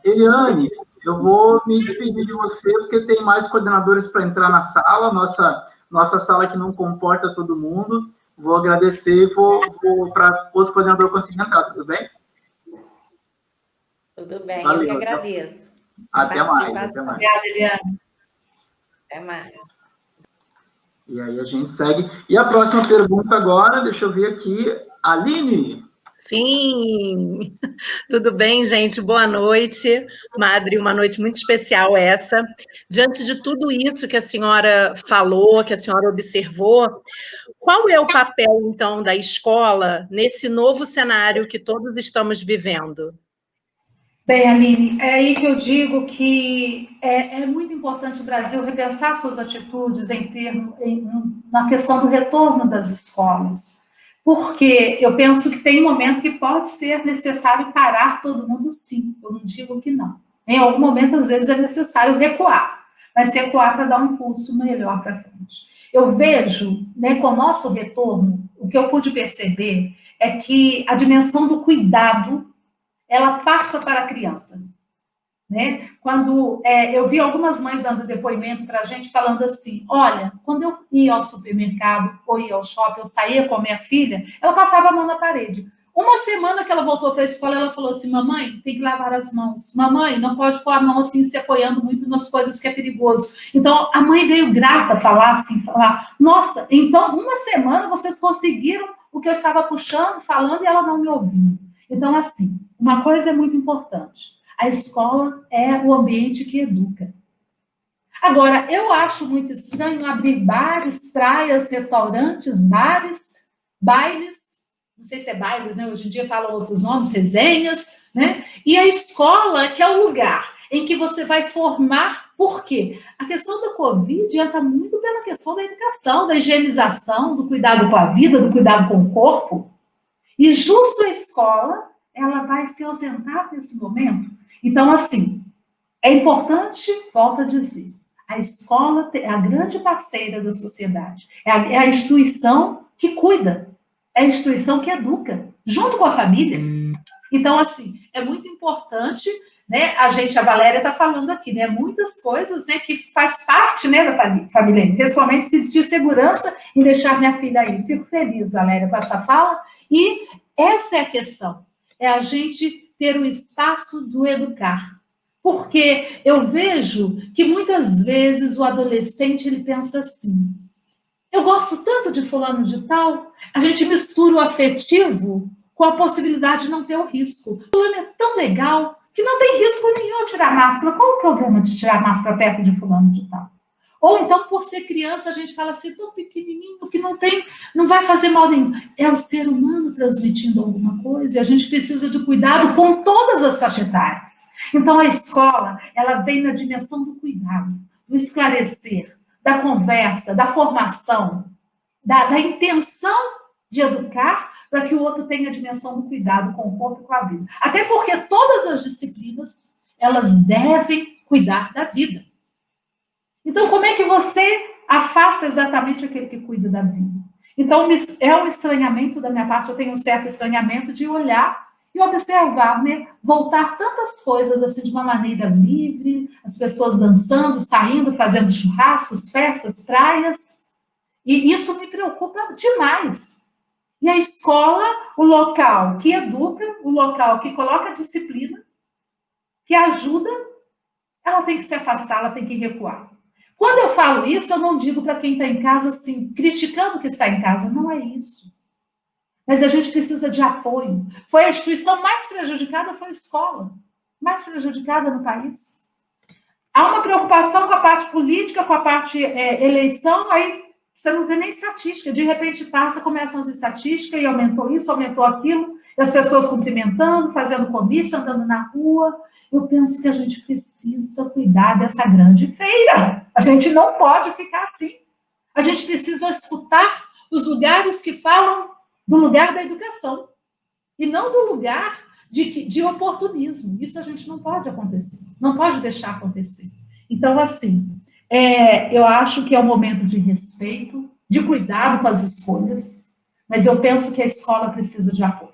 Eliane, eu vou me despedir de você, porque tem mais coordenadores para entrar na sala, nossa sala que não comporta todo mundo. Vou agradecer e vou para outro coordenador conseguir entrar, tudo bem? Tudo bem, Valeu, eu que agradeço. Até mais. Obrigada, Eliane. Até mais. E aí a gente segue. E a próxima pergunta agora, deixa eu ver aqui, Aline. Sim, tudo bem, gente? Boa noite, Madre, uma noite muito especial essa. Diante de tudo isso que a senhora falou, que a senhora observou, qual é o papel, então, da escola nesse novo cenário que todos estamos vivendo? Bem, Aline, é aí que eu digo que é muito importante o Brasil repensar suas atitudes na questão do retorno das escolas. Porque eu penso que tem um momento que pode ser necessário parar todo mundo, sim. Eu não digo que não. Em algum momento, às vezes, é necessário recuar. Mas recuar para dar um impulso melhor para frente. Eu vejo, né, com o nosso retorno, o que eu pude perceber é que a dimensão do cuidado, ela passa para a criança. Né? Quando eu vi algumas mães dando depoimento para a gente, falando assim, olha, quando eu ia ao supermercado ou ia ao shopping, eu saía com a minha filha, ela passava a mão na parede. Uma semana que ela voltou para a escola, ela falou assim, mamãe, tem que lavar as mãos. Mamãe, não pode pôr a mão assim, se apoiando muito nas coisas que é perigoso. Então, a mãe veio grata falar, nossa, então, uma semana vocês conseguiram o que eu estava puxando, falando, e ela não me ouviu. Então, assim, uma coisa é muito importante. A escola é o ambiente que educa. Agora, eu acho muito estranho abrir bares, praias, restaurantes, bares, bailes, não sei se é bailes, né? Hoje em dia falam outros nomes, resenhas, né? E a escola, que é o lugar em que você vai formar, por quê? A questão da Covid entra muito pela questão da educação, da higienização, do cuidado com a vida, do cuidado com o corpo. E justo a escola, ela vai se ausentar nesse momento. Então, assim, é importante, volto a dizer, a escola é a grande parceira da sociedade, é a instituição que cuida, é a instituição que educa, junto com a família. Então, assim, é muito importante, né, a Valéria está falando aqui, né, muitas coisas, né, que faz parte, né, da família, principalmente sentir segurança em deixar minha filha aí. Fico feliz, Valéria, com essa fala, e essa é a questão, é a gente ter o espaço do educar. Porque eu vejo que muitas vezes o adolescente, ele pensa assim, eu gosto tanto de fulano de tal, a gente mistura o afetivo com a possibilidade de não ter o risco. Fulano é tão legal que não tem risco nenhum tirar máscara. Qual o problema de tirar máscara perto de fulano de tal? Ou então, por ser criança, a gente fala assim, tão pequenininho que não vai fazer mal nenhum. É o ser humano transmitindo alguma coisa e a gente precisa de cuidado com todas as faixas etárias. Então, a escola, ela vem na dimensão do cuidado, do esclarecer, da conversa, da formação, da intenção de educar para que o outro tenha a dimensão do cuidado com o corpo e com a vida. Até porque todas as disciplinas, elas devem cuidar da vida. Então, como é que você afasta exatamente aquele que cuida da vida? Então, é um estranhamento da minha parte, eu tenho um certo estranhamento de olhar e observar, né? Voltar tantas coisas assim de uma maneira livre, as pessoas dançando, saindo, fazendo churrascos, festas, praias, e isso me preocupa demais. E a escola, o local que educa, o local que coloca disciplina, que ajuda, ela tem que se afastar, ela tem que recuar. Quando eu falo isso, eu não digo para quem está em casa assim, criticando o que está em casa, não é isso. Mas a gente precisa de apoio. Foi a instituição mais prejudicada, foi a escola, mais prejudicada no país. Há uma preocupação com a parte política, com a parte eleição, aí você não vê nem estatística. De repente passa, começam as estatísticas e aumentou isso, aumentou aquilo, e as pessoas cumprimentando, fazendo comício, andando na rua. Eu penso que a gente precisa cuidar dessa grande feira. A gente não pode ficar assim. A gente precisa escutar os lugares que falam do lugar da educação e não do lugar de oportunismo. Isso a gente não pode acontecer, não pode deixar acontecer. Então, assim, eu acho que é um momento de respeito, de cuidado com as escolhas, mas eu penso que a escola precisa de apoio.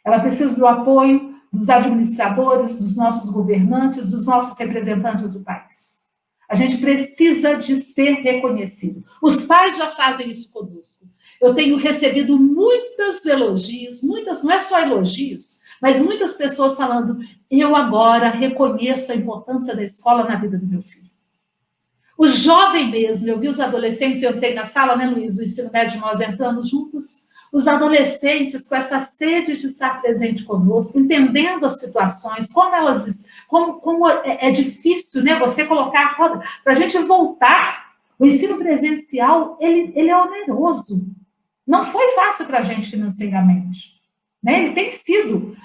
Ela precisa do apoio dos administradores, dos nossos governantes, dos nossos representantes do país. A gente precisa de ser reconhecido. Os pais já fazem isso conosco. Eu tenho recebido muitos elogios, não é só elogios, mas muitas pessoas falando, eu agora reconheço a importância da escola na vida do meu filho. O jovem mesmo, eu vi os adolescentes, eu entrei na sala, né, Luiz, do ensino médio, nós entramos juntos, os adolescentes com essa sede de estar presente conosco, entendendo as situações, como é difícil, né, você colocar a roda, para a gente voltar. O ensino presencial, ele é oneroso. Não foi fácil para a gente financeiramente. Né? Ele tem sido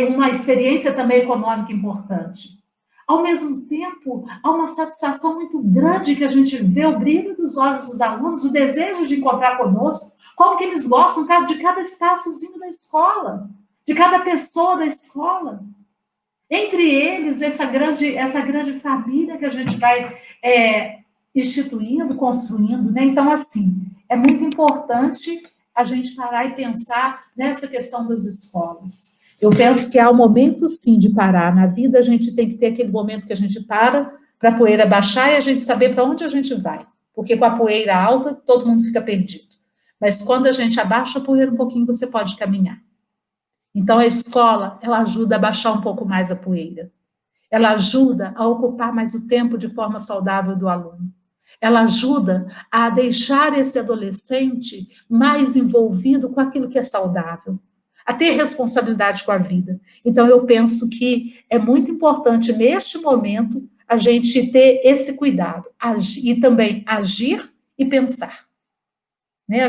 uma experiência também econômica importante. Ao mesmo tempo, há uma satisfação muito grande que a gente vê o brilho dos olhos dos alunos, o desejo de encontrar conosco, como que eles gostam de cada espaçozinho da escola, de cada pessoa da escola. Entre eles, essa grande família que a gente vai instituindo, construindo, né? Então, assim, é muito importante a gente parar e pensar nessa questão das escolas. Eu penso que há um momento, sim, de parar. Na vida, a gente tem que ter aquele momento que a gente para a poeira baixar e a gente saber para onde a gente vai. Porque com a poeira alta, todo mundo fica perdido. Mas quando a gente abaixa a poeira um pouquinho, você pode caminhar. Então, a escola, ela ajuda a baixar um pouco mais a poeira. Ela ajuda a ocupar mais o tempo de forma saudável do aluno. Ela ajuda a deixar esse adolescente mais envolvido com aquilo que é saudável, a ter responsabilidade com a vida. Então, eu penso que é muito importante, neste momento, a gente ter esse cuidado, e também agir e pensar. Né?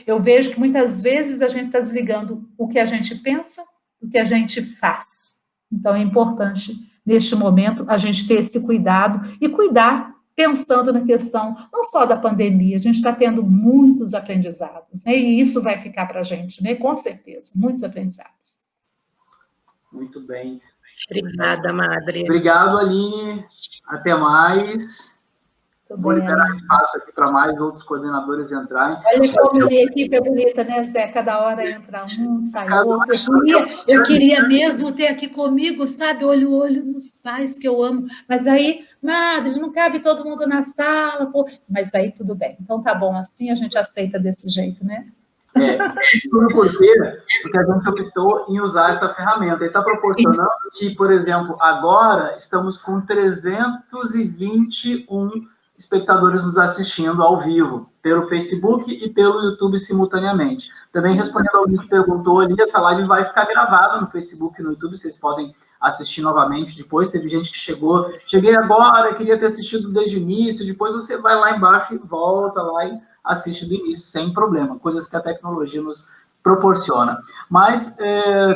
Eu vejo que muitas vezes a gente está desligando o que a gente pensa, o que a gente faz. Então, é importante, neste momento, a gente ter esse cuidado e cuidar pensando na questão não só da pandemia, a gente está tendo muitos aprendizados, né? E isso vai ficar para a gente, né? Com certeza, muitos aprendizados. Muito bem. Obrigada, Madre. Obrigado, Aline. Até mais. Vou liberar espaço aqui para mais outros coordenadores entrarem. Olha como a minha equipe é bonita, né, Zé? Cada hora entra um, sai outro. Eu queria mesmo ter aqui comigo, sabe? Olho nos pais que eu amo. Mas aí, Madre, não cabe todo mundo na sala. Pô. Mas aí tudo bem. Então tá bom, assim a gente aceita desse jeito, né? Porque a gente optou em usar essa ferramenta. Ele está proporcionando que, por exemplo, agora estamos com 321 espectadores nos assistindo ao vivo, pelo Facebook e pelo YouTube simultaneamente. Também respondendo ao que perguntou ali, essa live vai ficar gravada no Facebook e no YouTube, vocês podem assistir novamente depois. Teve gente que cheguei agora, queria ter assistido desde o início, depois você vai lá embaixo e volta lá e assiste do início, sem problema, coisas que a tecnologia nos proporciona. Mas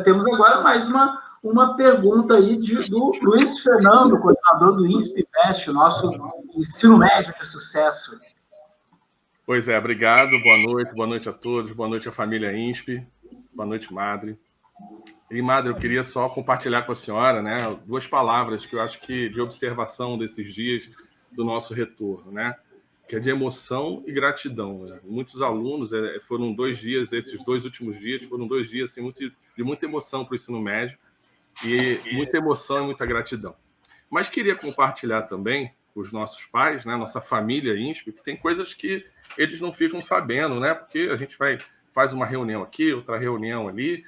temos agora mais uma pergunta aí do Luiz Fernando, coordenador do INSP-MEST, o nosso ensino médio de sucesso. Pois é, obrigado, boa noite a todos, boa noite à família INSP, boa noite, Madre. E, Madre, eu queria só compartilhar com a senhora, né, 2 palavras que eu acho que de observação desses dias do nosso retorno, né, que é de emoção e gratidão. Né? Muitos alunos, foram 2 dias, esses 2 últimos dias, foram 2 dias assim, de muita emoção para o ensino médio, e muita emoção e muita gratidão. Mas queria compartilhar também com os nossos pais, né, nossa família INSP, que tem coisas que eles não ficam sabendo, né, porque a gente faz uma reunião aqui, outra reunião ali,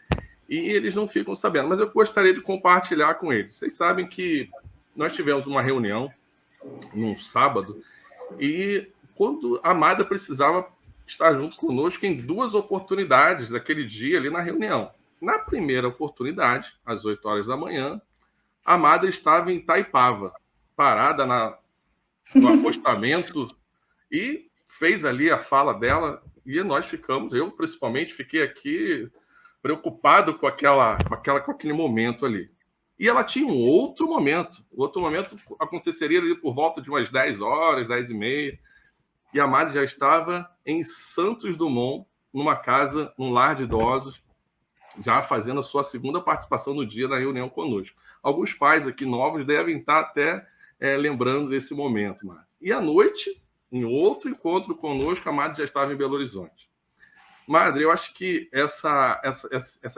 e eles não ficam sabendo. Mas eu gostaria de compartilhar com eles. Vocês sabem que nós tivemos uma reunião num sábado, e quando a Madre precisava estar junto conosco em 2 oportunidades daquele dia ali na reunião. Na primeira oportunidade, às 8 horas da manhã, a Madre estava em Itaipava, parada no acostamento, e fez ali a fala dela, e nós eu principalmente, fiquei aqui preocupado com aquele momento ali. E ela tinha um outro momento. O outro momento aconteceria ali por volta de umas 10 horas, 10h30, e a Madre já estava em Santos Dumont, numa casa, num lar de idosos, já fazendo a sua segunda participação no dia na reunião conosco. Alguns pais aqui novos devem estar até lembrando desse momento. Madre. E à noite, em outro encontro conosco, a Madre já estava em Belo Horizonte. Madre, eu acho que essa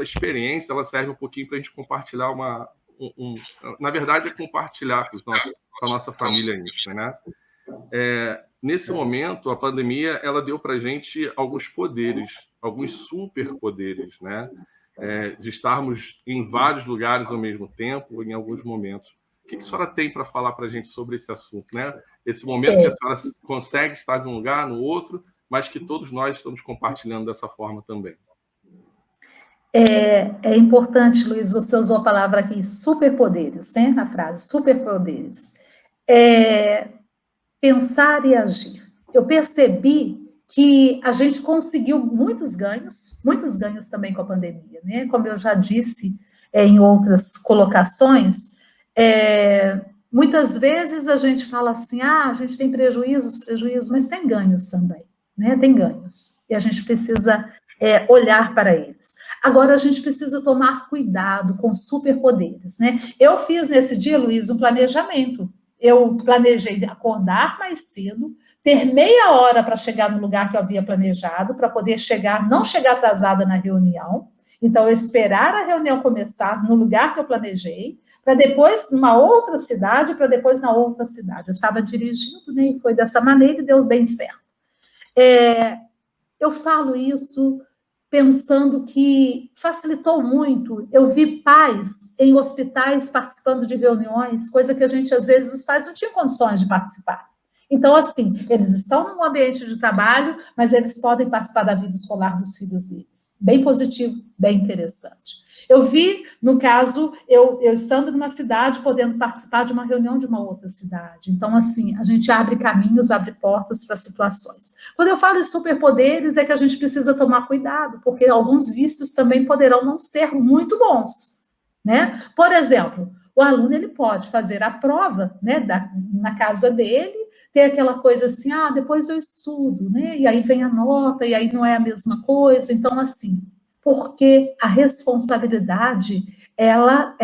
experiência ela serve um pouquinho para a gente compartilhar na verdade, é compartilhar com a nossa família isso, né? Nesse momento, a pandemia ela deu para a gente alguns poderes, alguns superpoderes, né? De estarmos em vários lugares ao mesmo tempo, em alguns momentos. O que a senhora tem para falar para a gente sobre esse assunto, né? Esse momento que a senhora consegue estar de um lugar, no outro, mas que todos nós estamos compartilhando dessa forma também. É importante, Luiz, você usou a palavra aqui, superpoderes, né? A frase, superpoderes. Pensar e agir. Eu percebi que a gente conseguiu muitos ganhos também com a pandemia, né? Como eu já disse em outras colocações, muitas vezes a gente fala assim, a gente tem prejuízos, mas tem ganhos também, né? Tem ganhos, e a gente precisa olhar para eles. Agora, a gente precisa tomar cuidado com superpoderes, né? Eu fiz nesse dia, Luiz, um planejamento. Eu planejei acordar mais cedo, ter meia hora para chegar no lugar que eu havia planejado, para poder não chegar atrasada na reunião. Então, eu esperar a reunião começar no lugar que eu planejei, para depois numa outra cidade, para depois na outra cidade. Eu estava dirigindo, né, e foi dessa maneira e deu bem certo. Eu falo isso pensando que facilitou muito. Eu vi pais em hospitais participando de reuniões, coisa que a gente, às vezes, os pais não tinham condições de participar. Então, assim, eles estão num ambiente de trabalho, mas eles podem participar da vida escolar dos filhos deles. Bem positivo, bem interessante. Eu vi, no caso, eu estando numa cidade, podendo participar de uma reunião de uma outra cidade. Então, assim, a gente abre caminhos, abre portas para situações. Quando eu falo de superpoderes, é que a gente precisa tomar cuidado, porque alguns vícios também poderão não ser muito bons, né? Por exemplo, o aluno, ele pode fazer a prova, né, na casa dele, ter aquela coisa assim, depois eu estudo, né? E aí vem a nota, e aí não é a mesma coisa. Então, assim, porque a responsabilidade, ela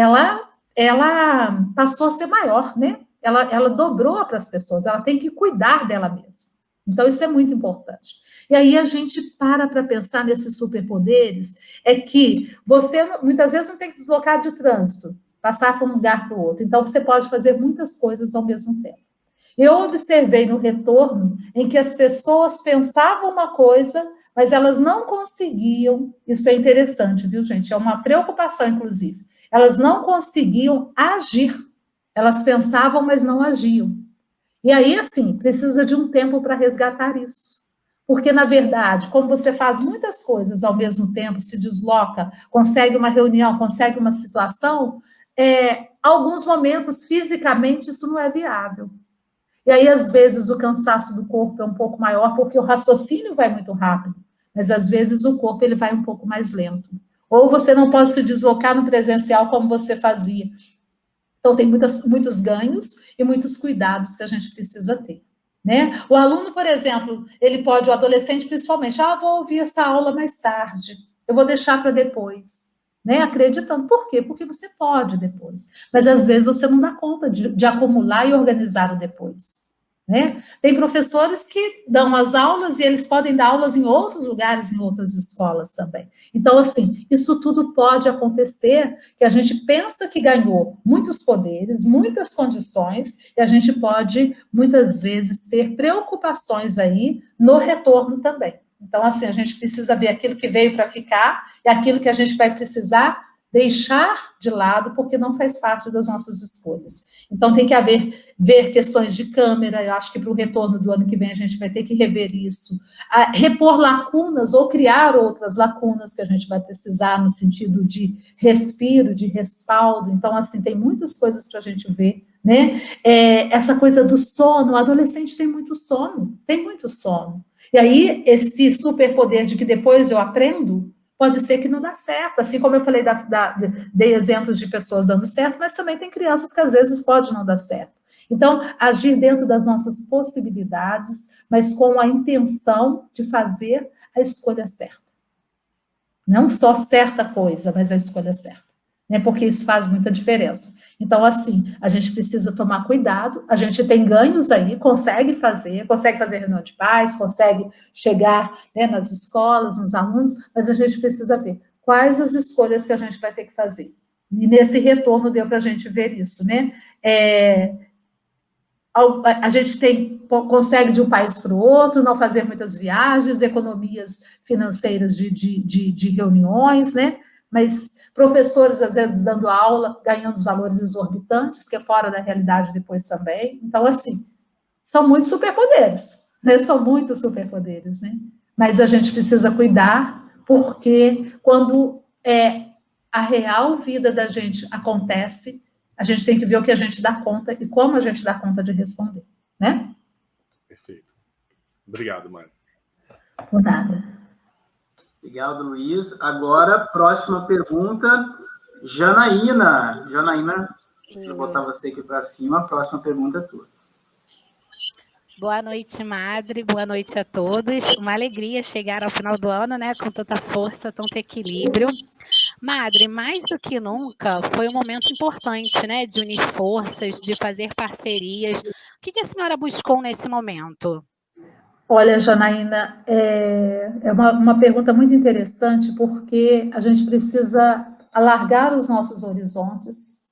passou a ser maior, né? Ela dobrou para as pessoas, ela tem que cuidar dela mesma. Então, isso é muito importante. E aí a gente para pensar nesses superpoderes, é que você, muitas vezes, não tem que deslocar de trânsito, passar de um lugar para o outro. Então, você pode fazer muitas coisas ao mesmo tempo. Eu observei no retorno em que as pessoas pensavam uma coisa, mas elas não conseguiam, isso é interessante, viu, gente? É uma preocupação, inclusive. Elas não conseguiam agir. Elas pensavam, mas não agiam. E aí, assim, precisa de um tempo para resgatar isso. Porque, na verdade, como você faz muitas coisas ao mesmo tempo, se desloca, consegue uma reunião, consegue uma situação, alguns momentos, fisicamente, isso não é viável. E aí, às vezes, o cansaço do corpo é um pouco maior, porque o raciocínio vai muito rápido, mas, às vezes, o corpo ele vai um pouco mais lento. Ou você não pode se deslocar no presencial como você fazia. Então, tem muitos ganhos e muitos cuidados que a gente precisa ter, né? O aluno, por exemplo, ele pode, o adolescente principalmente, vou ouvir essa aula mais tarde, eu vou deixar para depois. Né, acreditando. Por quê? Porque você pode depois. Mas, às vezes, você não dá conta de acumular e organizar o depois. Né? Tem professores que dão as aulas e eles podem dar aulas em outros lugares, em outras escolas também. Então, assim, isso tudo pode acontecer, que a gente pensa que ganhou muitos poderes, muitas condições, e a gente pode, muitas vezes, ter preocupações aí no retorno também. Então, assim, a gente precisa ver aquilo que veio para ficar e aquilo que a gente vai precisar deixar de lado, porque não faz parte das nossas escolhas. Então, tem que ver questões de câmera, eu acho que para o retorno do ano que vem a gente vai ter que rever isso, repor lacunas ou criar outras lacunas que a gente vai precisar no sentido de respiro, de respaldo. Então, assim, tem muitas coisas para a gente ver, né? Essa coisa do sono, o adolescente tem muito sono. E aí, esse superpoder de que depois eu aprendo, pode ser que não dá certo. Assim como eu falei, dei exemplos de pessoas dando certo, mas também tem crianças que às vezes pode não dar certo. Então, agir dentro das nossas possibilidades, mas com a intenção de fazer a escolha certa. Não só certa coisa, mas a escolha certa. Né? Porque isso faz muita diferença. Então, assim, a gente precisa tomar cuidado, a gente tem ganhos aí, consegue fazer reunião de pais, consegue chegar, né, nas escolas, nos alunos, mas a gente precisa ver quais as escolhas que a gente vai ter que fazer. E nesse retorno deu para a gente ver isso, né? A gente consegue de um país para o outro, não fazer muitas viagens, economias financeiras de reuniões, né? Mas professores, às vezes, dando aula, ganhando os valores exorbitantes, que é fora da realidade depois também. Então, assim, são muitos superpoderes, né? São muitos superpoderes, né? Mas a gente precisa cuidar, porque quando a real vida da gente acontece, a gente tem que ver o que a gente dá conta e como a gente dá conta de responder, né? Perfeito. Obrigado, Mari. Por nada. Obrigado, Luiz. Agora, próxima pergunta, Janaína. Janaína, deixa eu botar você aqui para cima. A próxima pergunta é tua. Boa noite, Madre. Boa noite a todos. Uma alegria chegar ao final do ano, né? Com tanta força, tanto equilíbrio. Madre, mais do que nunca, foi um momento importante, né? De unir forças, de fazer parcerias. O que a senhora buscou nesse momento? Olha, Janaína, é uma pergunta muito interessante, porque a gente precisa alargar os nossos horizontes,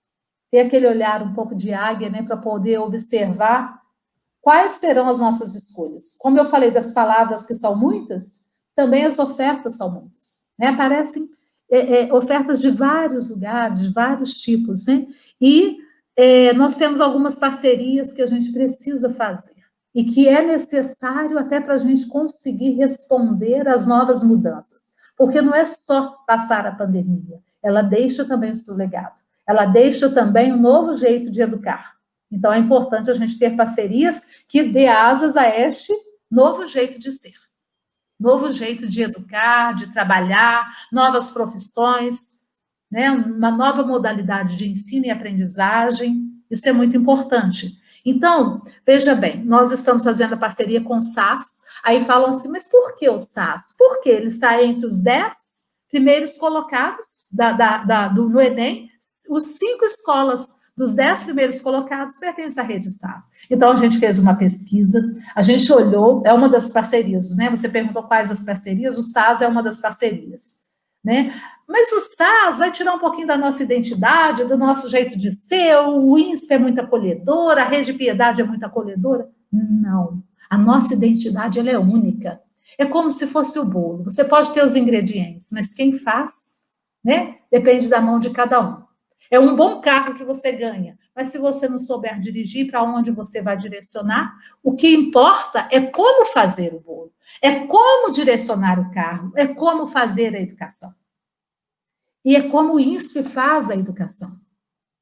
ter aquele olhar um pouco de águia, né, para poder observar quais serão as nossas escolhas. Como eu falei das palavras que são muitas, também as ofertas são muitas, né? Aparecem ofertas de vários lugares, de vários tipos, né? E nós temos algumas parcerias que a gente precisa fazer e que é necessário até para a gente conseguir responder às novas mudanças, porque não é só passar a pandemia, ela deixa também o seu legado, ela deixa também um novo jeito de educar. Então, é importante a gente ter parcerias que dê asas a este novo jeito de ser, novo jeito de educar, de trabalhar, novas profissões, né? Uma nova modalidade de ensino e aprendizagem, isso é muito importante. Então, veja bem, nós estamos fazendo a parceria com o SAS, aí falam assim, mas por que o SAS? Porque ele está entre os 10 primeiros colocados no Enem, os 5 escolas dos 10 primeiros colocados pertencem à rede SAS. Então, a gente fez uma pesquisa, a gente olhou, é uma das parcerias, né? Você perguntou quais as parcerias, o SAS é uma das parcerias, né? Mas o SAS vai tirar um pouquinho da nossa identidade, do nosso jeito de ser, o INSPE é muito acolhedora, a Rede Piedade é muito acolhedora? Não. A nossa identidade, ela é única. É como se fosse o bolo. Você pode ter os ingredientes, mas quem faz, né? Depende da mão de cada um. É um bom carro que você ganha, mas se você não souber dirigir para onde você vai direcionar, o que importa é como fazer o bolo, é como direcionar o carro, é como fazer a educação. E é como o INSPE faz a educação.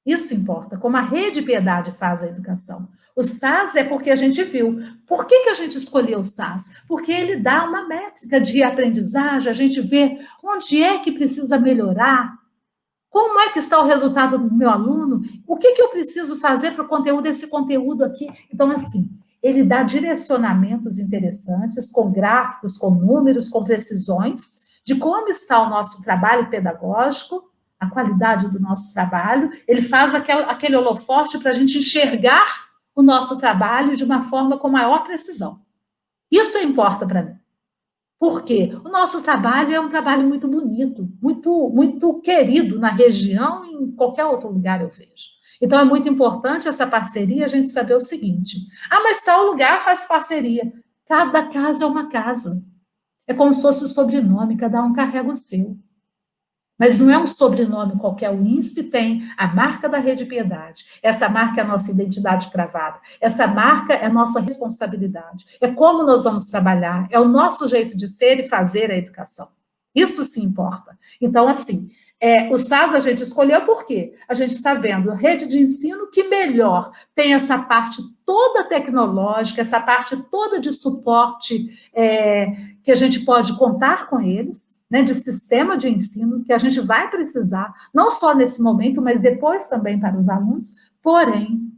Isso importa, como a Rede Piedade faz a educação. O SAS é porque a gente viu. Por que a gente escolheu o SAS? Porque ele dá uma métrica de aprendizagem, a gente vê onde é que precisa melhorar, como é que está o resultado do meu aluno, o que eu preciso fazer para o conteúdo, esse conteúdo aqui. Então, assim, ele dá direcionamentos interessantes, com gráficos, com números, com precisões, de como está o nosso trabalho pedagógico, a qualidade do nosso trabalho, ele faz aquele holofote para a gente enxergar o nosso trabalho de uma forma com maior precisão. Isso importa para mim. Por quê? O nosso trabalho é um trabalho muito bonito, muito, muito querido na região e em qualquer outro lugar eu vejo. Então, é muito importante essa parceria, a gente saber o seguinte, mas tal lugar faz parceria. Cada casa é uma casa. É como se fosse o sobrenome, cada um carrega o seu. Mas não é um sobrenome qualquer, o INSPE tem a marca da Rede Piedade, essa marca é a nossa identidade cravada, essa marca é a nossa responsabilidade, é como nós vamos trabalhar, é o nosso jeito de ser e fazer a educação. Isso sim importa. Então, assim, o SAS a gente escolheu por quê? A gente está vendo rede de ensino que melhor tem essa parte toda tecnológica, essa parte toda de suporte que a gente pode contar com eles, né, de sistema de ensino, que a gente vai precisar, não só nesse momento, mas depois também para os alunos, porém,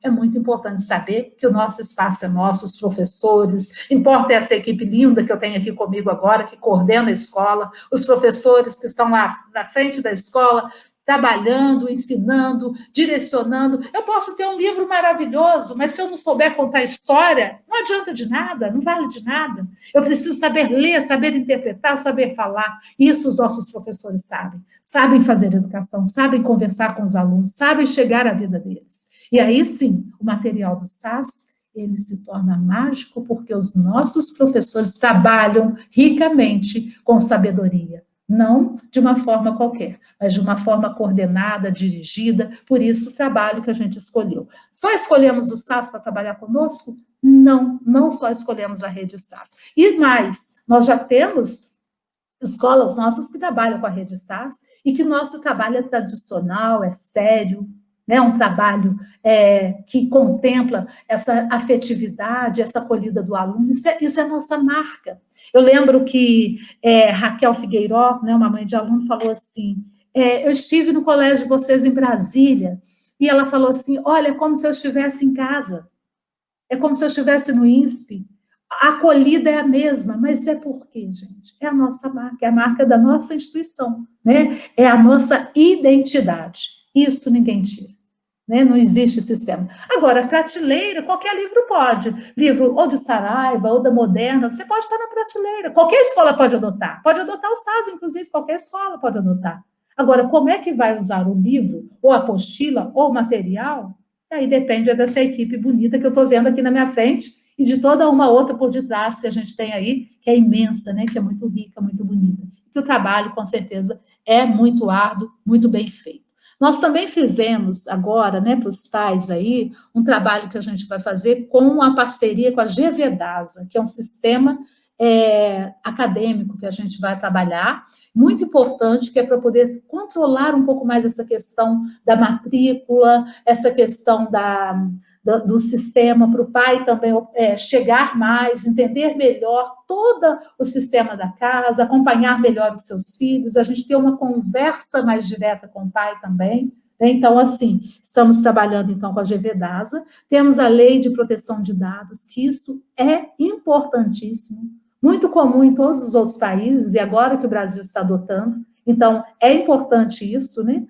é muito importante saber que o nosso espaço é nosso, os professores, importa essa equipe linda que eu tenho aqui comigo agora, que coordena a escola, os professores que estão lá na frente da escola, trabalhando, ensinando, direcionando. Eu posso ter um livro maravilhoso, mas se eu não souber contar história, não adianta de nada, não vale de nada. Eu preciso saber ler, saber interpretar, saber falar. Isso os nossos professores sabem. Sabem fazer educação, sabem conversar com os alunos, sabem chegar à vida deles. E aí, sim, o material do SAS, ele se torna mágico porque os nossos professores trabalham ricamente com sabedoria. Não de uma forma qualquer, mas de uma forma coordenada, dirigida, por isso o trabalho que a gente escolheu. Só escolhemos o SAS para trabalhar conosco? Não, não só escolhemos a rede SAS. E mais, nós já temos escolas nossas que trabalham com a rede SAS e que nosso trabalho é tradicional, é sério, né, um trabalho que contempla essa afetividade, essa acolhida do aluno, isso é nossa marca. Eu lembro que Raquel Figueiró, né, uma mãe de aluno, falou assim, eu estive no colégio de vocês em Brasília, e ela falou assim, olha, é como se eu estivesse em casa, é como se eu estivesse no INSPE, a acolhida é a mesma, mas é por quê, gente? É a nossa marca, é a marca da nossa instituição, né? É a nossa identidade. Isso ninguém tira, né? Não existe sistema. Agora, prateleira, qualquer livro pode. Livro ou de Saraiva, ou da Moderna, você pode estar na prateleira. Qualquer escola pode adotar. Pode adotar o SAS, inclusive, qualquer escola pode adotar. Agora, como é que vai usar o livro, ou a apostila, ou o material? Aí depende dessa equipe bonita que eu estou vendo aqui na minha frente, e de toda uma outra por detrás que a gente tem aí, que é imensa, né? Que é muito rica, muito bonita. Que o trabalho, com certeza, é muito árduo, muito bem feito. Nós também fizemos agora, né, para os pais aí, um trabalho que a gente vai fazer com a parceria com a GVDASA, que é um sistema acadêmico que a gente vai trabalhar, muito importante, que é para poder controlar um pouco mais essa questão da matrícula, essa questão do sistema, para o pai também chegar mais, entender melhor todo o sistema da casa, acompanhar melhor os seus filhos, a gente ter uma conversa mais direta com o pai também. Então, assim, estamos trabalhando, então, com a GVDASA, temos a Lei de Proteção de Dados, que isso é importantíssimo, muito comum em todos os outros países, e agora que o Brasil está adotando, então, é importante isso, né?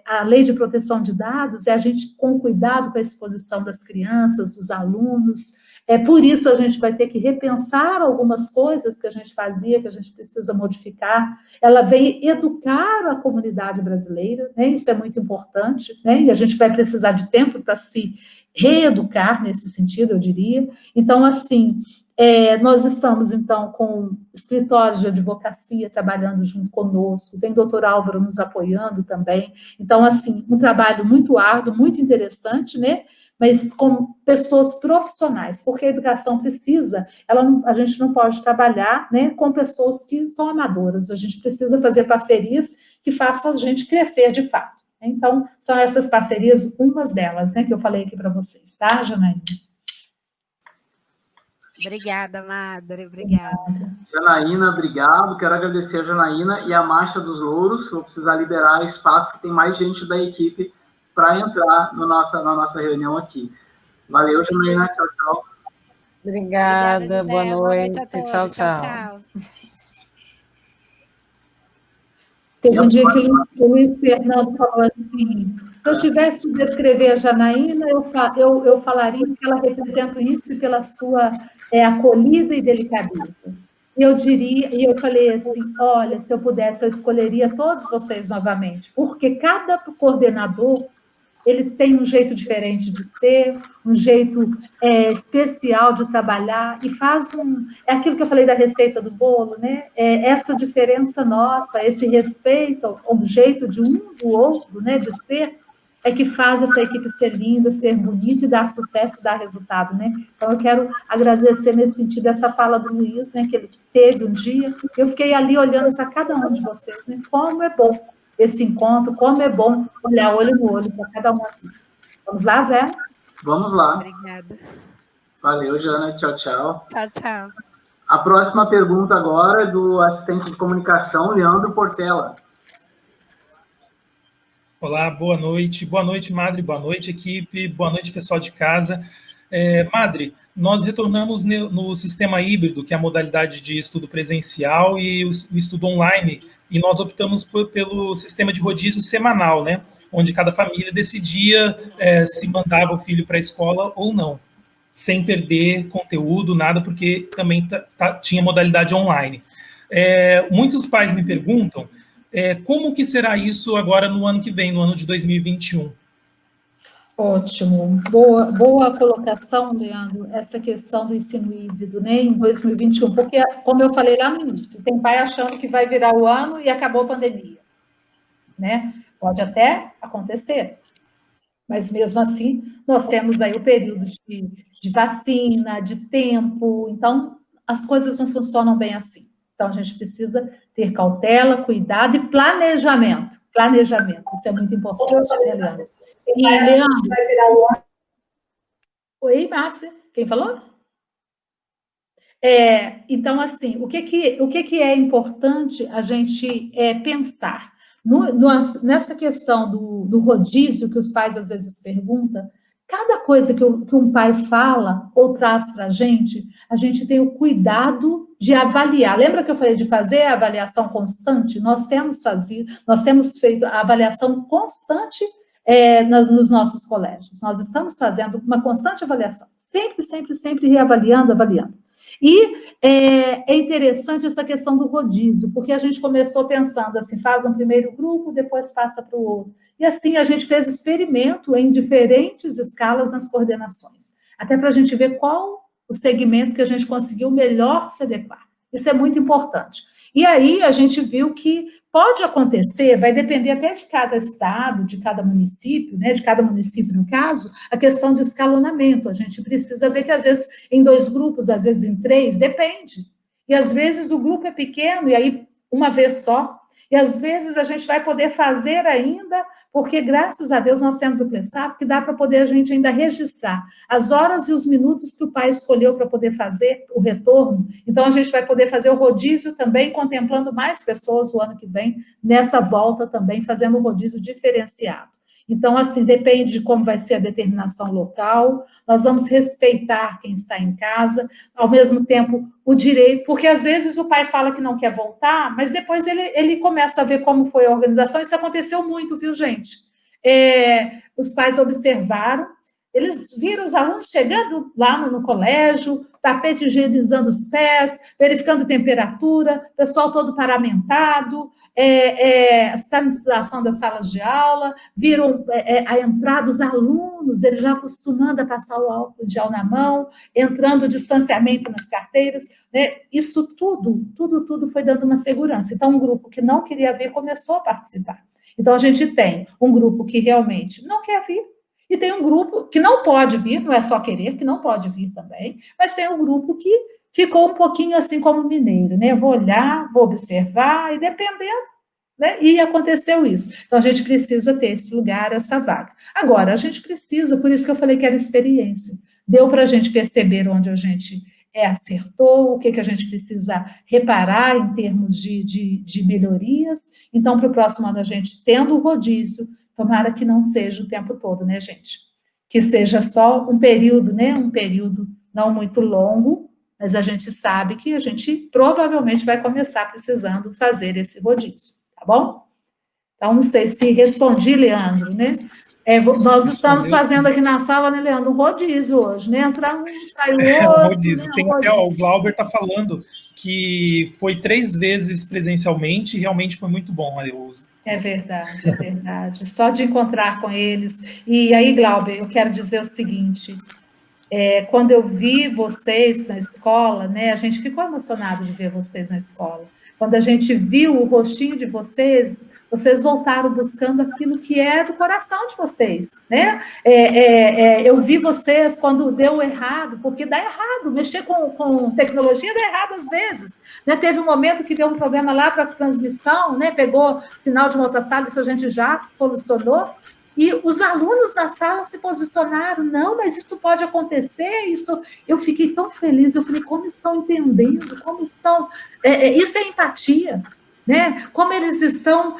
A Lei de Proteção de Dados é a gente com cuidado com a exposição das crianças, dos alunos, por isso a gente vai ter que repensar algumas coisas que a gente fazia, que a gente precisa modificar. Ela vem educar a comunidade brasileira, né? Isso é muito importante, né? E a gente vai precisar de tempo para se reeducar nesse sentido, eu diria. Então, assim, nós estamos, então, com escritórios de advocacia trabalhando junto conosco, tem o doutor Álvaro nos apoiando também. Então, assim, um trabalho muito árduo, muito interessante, né? Mas com pessoas profissionais, porque a educação precisa, a gente não pode trabalhar, né, com pessoas que são amadoras, a gente precisa fazer parcerias que façam a gente crescer de fato. Então, são essas parcerias, umas delas, né, que eu falei aqui para vocês, tá, Janaína? Obrigada, Madre, obrigada. Janaína, obrigado. Quero agradecer a Janaína e a Marcha dos Louros. Vou precisar liberar espaço, porque tem mais gente da equipe para entrar na nossa reunião aqui. Valeu, Janaína. Tchau, tchau. Obrigada, boa noite. Tchau, tchau. Teve um dia que o Luiz Fernando falou assim, se eu tivesse que descrever a Janaína, eu falaria que ela representa isso pela sua acolhida e delicadeza. E eu falei assim, olha, se eu pudesse, eu escolheria todos vocês novamente, porque cada coordenador, ele tem um jeito diferente de ser, um jeito especial de trabalhar, e é aquilo que eu falei da receita do bolo, né? Essa diferença nossa, esse respeito ao jeito de um do outro, né, de ser, é que faz essa equipe ser linda, ser bonita e dar sucesso, dar resultado, né? Então, eu quero agradecer nesse sentido essa fala do Luiz, né, que ele teve um dia, eu fiquei ali olhando para cada um de vocês, né? Como é bom esse encontro, como é bom olhar olho no olho para cada um aqui. Vamos lá, Zé? Vamos lá. Obrigada. Valeu, Jana. Tchau, tchau. Tchau, tchau. A próxima pergunta agora é do assistente de comunicação, Leandro Portela. Olá, boa noite. Boa noite, Madre. Boa noite, equipe. Boa noite, pessoal de casa. Madre, nós retornamos no sistema híbrido, que é a modalidade de estudo presencial e o estudo online, e nós optamos pelo sistema de rodízio semanal, né? Onde cada família decidia se mandava o filho para a escola ou não, sem perder conteúdo, nada, porque também tinha modalidade online. Muitos pais me perguntam como que será isso agora no ano que vem, no ano de 2021? Ótimo, boa colocação, Leandro, essa questão do ensino híbrido, né, em 2021, porque, como eu falei lá no início, tem pai achando que vai virar o ano e acabou a pandemia, né, pode até acontecer, mas mesmo assim, nós temos aí o período de vacina, de tempo, então, as coisas não funcionam bem assim, então a gente precisa ter cautela, cuidado e planejamento, isso é muito importante, né, Leandro? E, Leandro, oi, Márcia, quem falou? Então, assim, o que é importante a gente pensar? Nessa questão do rodízio que os pais às vezes perguntam, cada coisa que um pai fala ou traz para a gente tem o cuidado de avaliar. Lembra que eu falei de fazer a avaliação constante? Nós temos feito a avaliação constante nos nossos colégios. Nós estamos fazendo uma constante avaliação, sempre reavaliando, avaliando. E é interessante essa questão do rodízio, porque a gente começou pensando assim, faz um primeiro grupo, depois passa para o outro. E assim, a gente fez experimento em diferentes escalas nas coordenações, até para a gente ver qual o segmento que a gente conseguiu melhor se adequar. Isso é muito importante. E aí a gente viu que pode acontecer, vai depender até de cada estado, de cada município, né, de cada município no caso, a questão de escalonamento. A gente precisa ver que às vezes em 2 grupos, às vezes em 3, depende. E às vezes o grupo é pequeno, e aí uma vez só. E às vezes a gente vai poder fazer ainda, porque graças a Deus nós temos o PlaySap, que dá para poder a gente ainda registrar as horas e os minutos que o pai escolheu para poder fazer o retorno. Então a gente vai poder fazer o rodízio também, contemplando mais pessoas o ano que vem, nessa volta também, fazendo um rodízio diferenciado. Então, assim, depende de como vai ser a determinação local, nós vamos respeitar quem está em casa, ao mesmo tempo o direito, porque às vezes o pai fala que não quer voltar, mas depois ele começa a ver como foi a organização. Isso aconteceu muito, viu, gente? Os pais observaram, eles viram os alunos chegando lá no colégio, tapete higienizando os pés, verificando temperatura, pessoal todo paramentado, sanitização das salas de aula, viram a entrada dos alunos, eles já acostumando a passar o álcool gel na mão, entrando o distanciamento nas carteiras, né? Isso tudo foi dando uma segurança. Então, um grupo que não queria vir começou a participar. Então, a gente tem um grupo que realmente não quer vir, e tem um grupo que não pode vir, não é só querer, que não pode vir também, mas tem um grupo que ficou um pouquinho assim como mineiro, né? Vou olhar, vou observar, e dependendo, né? E aconteceu isso. Então, a gente precisa ter esse lugar, essa vaga. Agora, a gente precisa, por isso que eu falei que era experiência. Deu para a gente perceber onde a gente acertou, o que a gente precisa reparar em termos de melhorias. Então, para o próximo ano, a gente tendo o rodízio, tomara que não seja o tempo todo, né, gente? Que seja só um período, né? Um período não muito longo, mas a gente sabe que a gente provavelmente vai começar precisando fazer esse rodízio, tá bom? Então, não sei se respondi, Leandro, né? Nós estamos fazendo aqui na sala, né, Leandro, um rodízio hoje, né? Entra um, sai o outro. Um rodízio. Né? O Glauber está falando que foi 3 vezes presencialmente e realmente foi muito bom, Areuso. É verdade, é verdade. Só de encontrar com eles. E aí, Glauber, eu quero dizer o seguinte, quando eu vi vocês na escola, né, a gente ficou emocionado de ver vocês na escola. Quando a gente viu o rostinho de vocês, vocês voltaram buscando aquilo que é do coração de vocês, né? Eu vi vocês quando deu errado, porque dá errado, mexer com tecnologia dá errado às vezes, né? Teve um momento que deu um problema lá para a transmissão, né? Pegou sinal de uma outra sala, isso a gente já solucionou, e os alunos da sala se posicionaram, não, mas isso pode acontecer, isso... Eu fiquei tão feliz, eu falei, como estão entendendo, como estão... isso é empatia, né? Como eles estão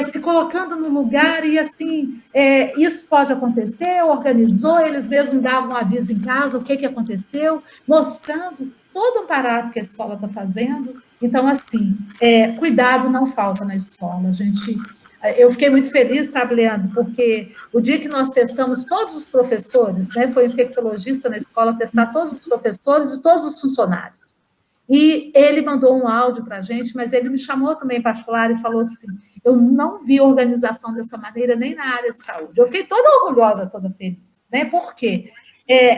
se colocando no lugar e, assim, isso pode acontecer, organizou, eles mesmos davam um aviso em casa, o que aconteceu, mostrando todo um aparato que a escola está fazendo. Então, assim, cuidado não falta na escola, gente... Eu fiquei muito feliz, sabe, Leandro, porque o dia que nós testamos todos os professores, né, foi infectologista na escola testar todos os professores e todos os funcionários. E ele mandou um áudio para a gente, mas ele me chamou também em particular e falou assim, eu não vi organização dessa maneira nem na área de saúde. Eu fiquei toda orgulhosa, toda feliz, né? Por quê?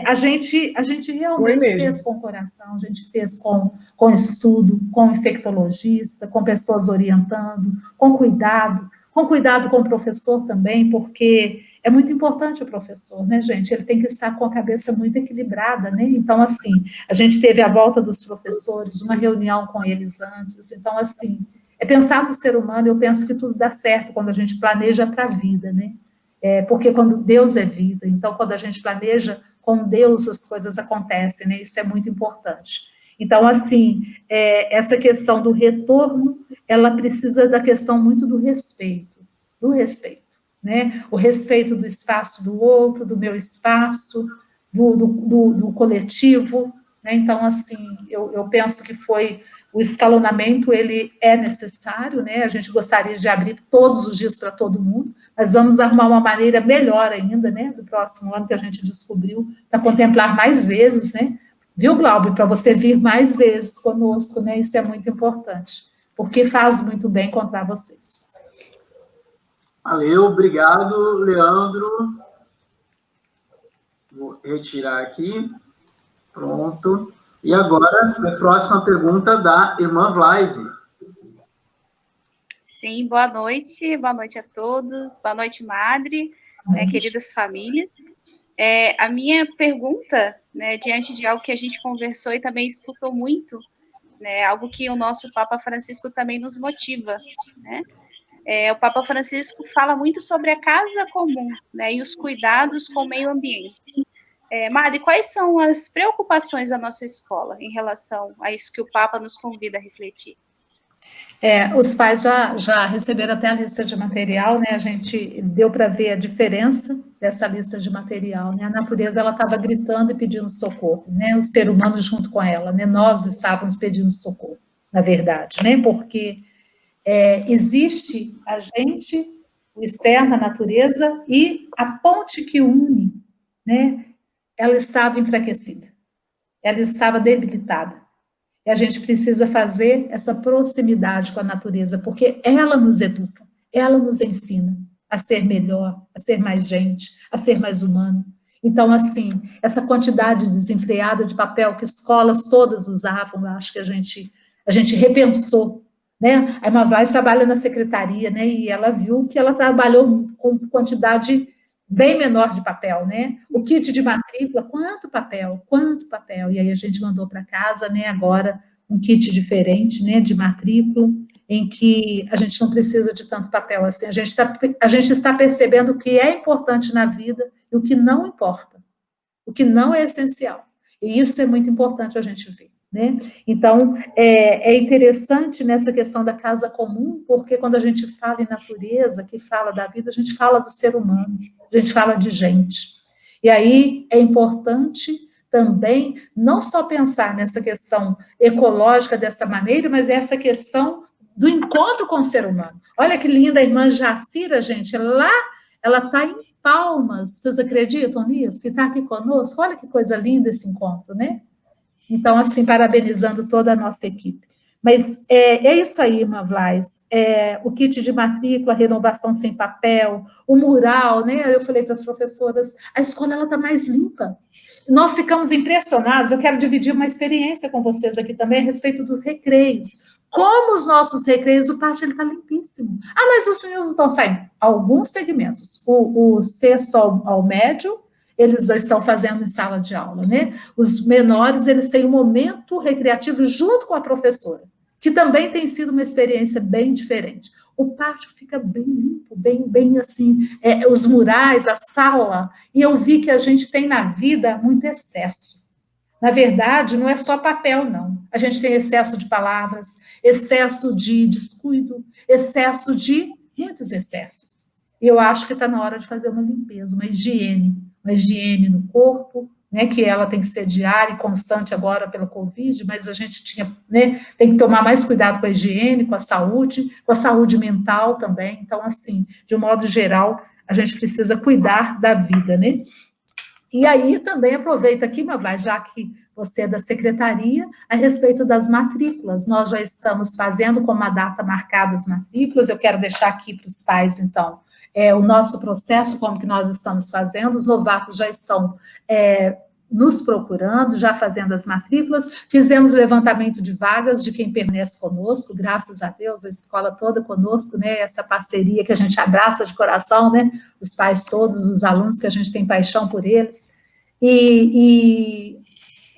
A gente realmente fez com coração, a gente fez com estudo, com infectologista, com pessoas orientando, com cuidado com o professor também, porque é muito importante o professor, né, gente? Ele tem que estar com a cabeça muito equilibrada, né? Então, assim, a gente teve a volta dos professores, uma reunião com eles antes. Então, assim, pensar no ser humano, eu penso que tudo dá certo quando a gente planeja para a vida, né? Porque quando Deus é vida, então, quando a gente planeja com Deus, as coisas acontecem, né? Isso é muito importante. Então, assim, essa questão do retorno, ela precisa da questão muito do respeito, né? O respeito do espaço do outro, do meu espaço, do coletivo, né? Então, assim, eu penso que o escalonamento, ele é necessário, né? A gente gostaria de abrir todos os dias para todo mundo, mas vamos arrumar uma maneira melhor ainda, né? Do próximo ano que a gente descobriu, para contemplar mais vezes, né? Viu, Glauber, para você vir mais vezes conosco, né? Isso é muito importante, porque faz muito bem encontrar vocês. Valeu, obrigado, Leandro. Vou retirar aqui. Pronto. E agora, a próxima pergunta da irmã Vlaise. Sim, boa noite a todos, boa noite, Madre, queridas famílias. A minha pergunta, né, diante de algo que a gente conversou e também escutou muito, né, algo que o nosso Papa Francisco também nos motiva, né? O Papa Francisco fala muito sobre a casa comum, né, e os cuidados com o meio ambiente. Madre, quais são as preocupações da nossa escola em relação a isso que o Papa nos convida a refletir? Os pais já receberam até a lista de material, né? A gente deu para ver a diferença dessa lista de material, né? A natureza, ela estava gritando e pedindo socorro, né? O ser humano junto com ela, né? Nós estávamos pedindo socorro, na verdade, né? Porque existe a gente, o externo, a natureza, e a ponte que une, né? Ela estava enfraquecida, ela estava debilitada. E a gente precisa fazer essa proximidade com a natureza, porque ela nos educa, ela nos ensina a ser melhor, a ser mais gente, a ser mais humano. Então, assim, essa quantidade desenfreada de papel que escolas todas usavam, eu acho que a gente repensou, né? A irmã Vlaise trabalha na secretaria, né? E ela viu que ela trabalhou com quantidade bem menor de papel, né? O kit de matrícula, quanto papel? E aí a gente mandou para casa, né, agora, um kit diferente, né, de matrícula, em que a gente não precisa de tanto papel assim. A gente está percebendo o que é importante na vida e o que não importa, o que não é essencial. E isso é muito importante a gente ver, né? Então, é interessante nessa questão da casa comum, porque quando a gente fala em natureza, que fala da vida, a gente fala do ser humano, a gente fala de gente. E aí é importante também não só pensar nessa questão ecológica dessa maneira, mas essa questão do encontro com o ser humano. Olha que linda a irmã Jacira, gente, lá ela está em Palmas, vocês acreditam nisso? Que está aqui conosco, olha que coisa linda esse encontro, né? Então, assim, parabenizando toda a nossa equipe. Mas é isso aí, irmã Vlaise. O kit de matrícula, a renovação sem papel, o mural, né? Eu falei para as professoras, a escola ela está mais limpa. Nós ficamos impressionados, eu quero dividir uma experiência com vocês aqui também a respeito dos recreios. Como os nossos recreios, o pátio está limpíssimo. Mas os meninos não estão saindo. Alguns segmentos, o sexto ao médio, eles já estão fazendo em sala de aula, né? Os menores, eles têm um momento recreativo junto com a professora, que também tem sido uma experiência bem diferente. O pátio fica bem limpo, bem assim, os murais, a sala, e eu vi que a gente tem na vida muito excesso. Na verdade, não é só papel, não. A gente tem excesso de palavras, excesso de descuido, excesso de muitos excessos. E eu acho que está na hora de fazer uma limpeza, uma higiene no corpo, né, que ela tem que ser diária e constante agora pela Covid, mas a gente tem que tomar mais cuidado com a higiene, com a saúde mental também. Então, assim, de um modo geral, a gente precisa cuidar da vida, né? E aí também aproveito aqui, Vlaise, já que você é da secretaria, a respeito das matrículas. Nós já estamos fazendo com uma data marcada as matrículas, eu quero deixar aqui para os pais, então, o nosso processo, como que nós estamos fazendo, os novatos já estão nos procurando, já fazendo as matrículas, fizemos levantamento de vagas de quem permanece conosco, graças a Deus, a escola toda conosco, né, essa parceria que a gente abraça de coração, né, os pais todos, os alunos que a gente tem paixão por eles, e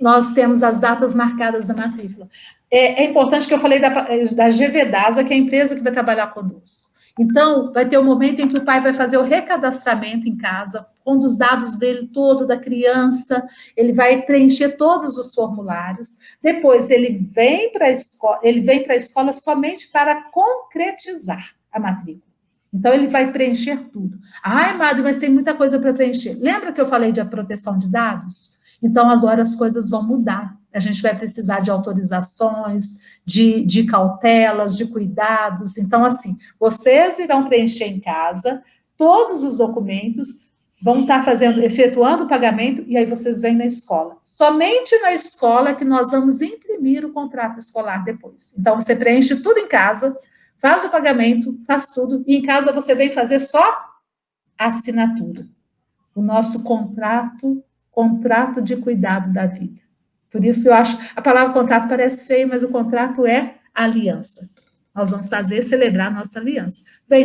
nós temos as datas marcadas da matrícula. É importante que eu falei da GVDASA, que é a empresa que vai trabalhar conosco. Então, vai ter um momento em que o pai vai fazer o recadastramento em casa, pondo os dados dele todo, da criança, ele vai preencher todos os formulários, depois ele vem para a escola somente para concretizar a matrícula. Então, ele vai preencher tudo. Madre, mas tem muita coisa para preencher. Lembra que eu falei de proteção de dados? Então, agora as coisas vão mudar. A gente vai precisar de autorizações, de cautelas, de cuidados. Então, assim, vocês irão preencher em casa todos os documentos, vão estar efetuando o pagamento, e aí vocês vêm na escola. Somente na escola é que nós vamos imprimir o contrato escolar depois. Então, você preenche tudo em casa, faz o pagamento, faz tudo, e em casa você vem fazer só a assinatura. O nosso contrato de cuidado da vida. Por isso eu acho, a palavra contrato parece feio, mas o contrato é aliança. Nós vamos celebrar a nossa aliança. Vem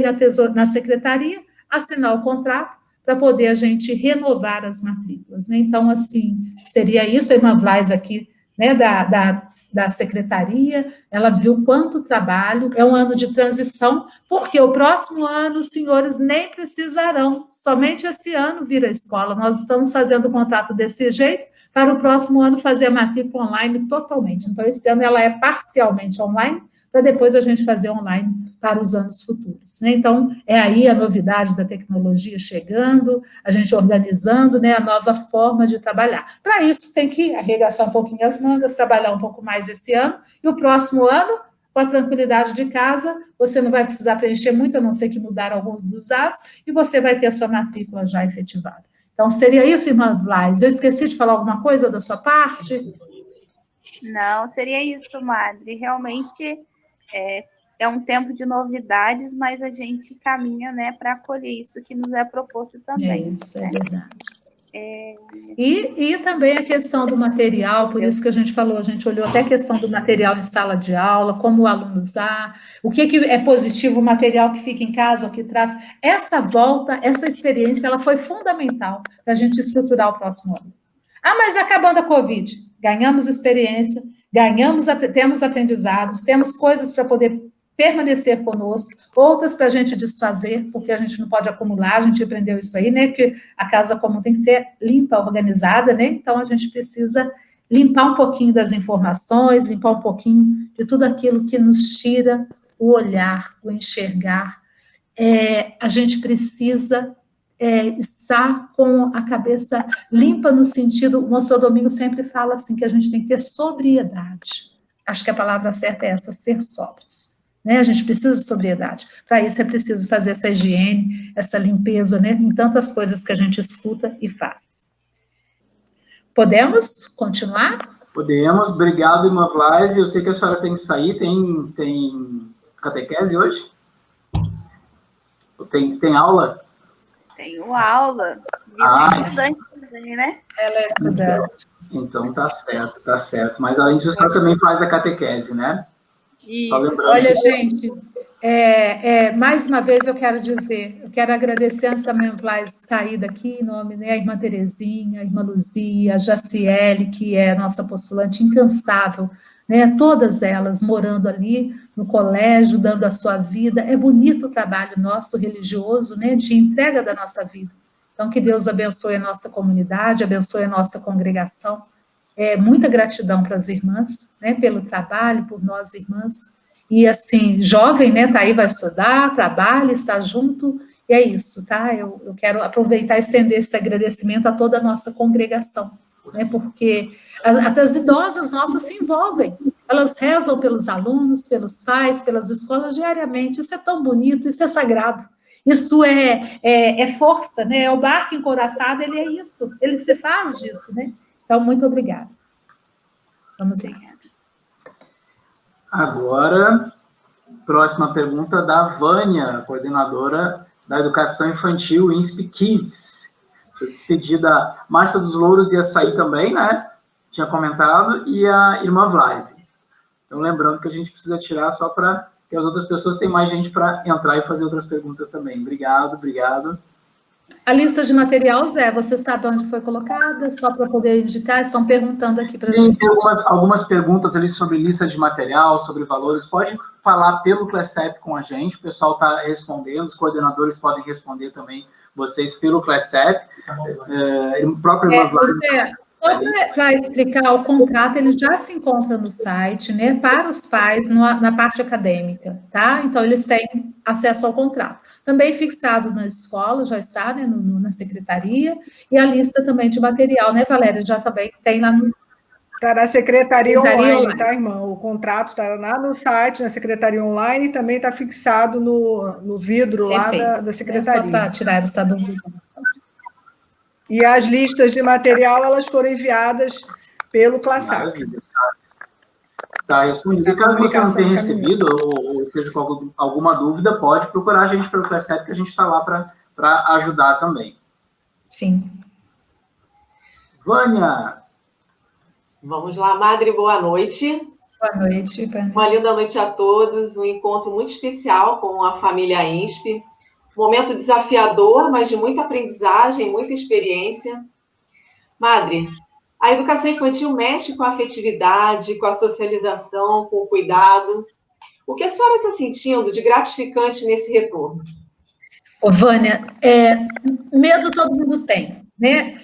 na secretaria, assinar o contrato, para poder a gente renovar as matrículas, né? Então, assim, seria isso, a irmã Vlais aqui, né, da secretaria, ela viu quanto trabalho, é um ano de transição, porque o próximo ano os senhores nem precisarão, somente esse ano vir à escola. Nós estamos fazendo o contrato desse jeito, para o próximo ano fazer a matrícula online totalmente. Então, esse ano ela é parcialmente online, para depois a gente fazer online para os anos futuros, né? Então, é aí a novidade da tecnologia chegando, a gente organizando, né, a nova forma de trabalhar. Para isso, tem que arregaçar um pouquinho as mangas, trabalhar um pouco mais esse ano, e o próximo ano, com a tranquilidade de casa, você não vai precisar preencher muito, a não ser que mudar alguns dos dados, e você vai ter a sua matrícula já efetivada. Então, seria isso, irmã Vlais? Eu esqueci de falar alguma coisa da sua parte? Não, seria isso, Madre. Realmente é um tempo de novidades, mas a gente caminha, né, para acolher isso que nos é proposto também. Isso, é verdade. E também a questão do material, por isso que a gente falou, a gente olhou até a questão do material em sala de aula, como o aluno usar, o que é positivo, o material que fica em casa, o que traz. Essa volta, essa experiência, ela foi fundamental para a gente estruturar o próximo ano. Ah, mas acabando a Covid, ganhamos experiência, temos aprendizados, temos coisas para poder permanecer conosco, outras para a gente desfazer, porque a gente não pode acumular, a gente aprendeu isso aí, né, que a casa comum tem que ser limpa, organizada, né, então a gente precisa limpar um pouquinho das informações, limpar um pouquinho de tudo aquilo que nos tira o olhar, o enxergar. A gente precisa estar com a cabeça limpa no sentido, o Monsenhor Domingos sempre fala assim, que a gente tem que ter sobriedade. Acho que a palavra certa é essa, ser sóbrios. Né? A gente precisa de sobriedade. Para isso é preciso fazer essa higiene, essa limpeza, né? Em tantas coisas que a gente escuta e faz. Podemos continuar? Podemos. Obrigado, irmã Vlais. Eu sei que a senhora tem que sair. Tem catequese hoje? Tem aula? Tenho aula. Estudante também, né? Ela é estudante. Então tá certo. Mas além disso, ela também faz a catequese, né? Isso. Olha, gente, mais uma vez eu quero agradecer antes da minha sair daqui, em nome, né, a irmã Terezinha, a irmã Luzia, a Jaciele, que é nossa postulante incansável, né, todas elas morando ali no colégio, dando a sua vida. É bonito o trabalho nosso religioso, né, de entrega da nossa vida. Então, que Deus abençoe a nossa comunidade, abençoe a nossa congregação. Muita gratidão para as irmãs, né, pelo trabalho, por nós irmãs. E, assim, jovem, né, tá aí, vai estudar, trabalha, está junto, e é isso, tá? Eu quero aproveitar e estender esse agradecimento a toda a nossa congregação, né, porque as idosas nossas se envolvem, elas rezam pelos alunos, pelos pais, pelas escolas diariamente. Isso é tão bonito, isso é sagrado. Isso é força, né? É o barco encouraçado, ele é isso, ele se faz disso, né? Então, muito obrigada. Vamos lá. Agora, próxima pergunta da Vânia, coordenadora da Educação Infantil INSP Kids. Foi despedida. Márcia dos Louros ia sair também, né? Tinha comentado, e a irmã Vlaise. Então, lembrando que a gente precisa tirar só para que as outras pessoas tenham mais gente para entrar e fazer outras perguntas também. Obrigado. A lista de material, Zé, você sabe onde foi colocada? Só para poder indicar, estão perguntando aqui para a gente. Sim, tem algumas perguntas ali sobre lista de material, sobre valores. Pode falar pelo CLECEP com a gente, o pessoal está respondendo, os coordenadores podem responder também vocês pelo CLECEP. O próprio para explicar, o contrato ele já se encontra no site, né, para os pais na parte acadêmica, tá? Então, eles têm acesso ao contrato. Também fixado na escola, já está, né, na secretaria, e a lista também de material, né, Valéria? Já também tem lá no... Está na secretaria online, tá, irmão? O contrato está lá no site, na secretaria online, e também está fixado no vidro lá da secretaria. Só para tirar essa dúvida. E as listas de material, elas foram enviadas pelo CLASAP. Está respondido. E caso você não tenha recebido ou esteja com alguma dúvida, pode procurar a gente pelo CLASAP, que a gente está lá para ajudar também. Sim. Vânia, Vamos lá, Madre, boa noite. Boa noite. Uma linda noite a todos, um encontro muito especial com a família INSP. Momento desafiador, mas de muita aprendizagem, muita experiência. Madre, a educação infantil mexe com a afetividade, com a socialização, com o cuidado. O que a senhora está sentindo de gratificante nesse retorno? Ô, Vânia, medo todo mundo tem, né?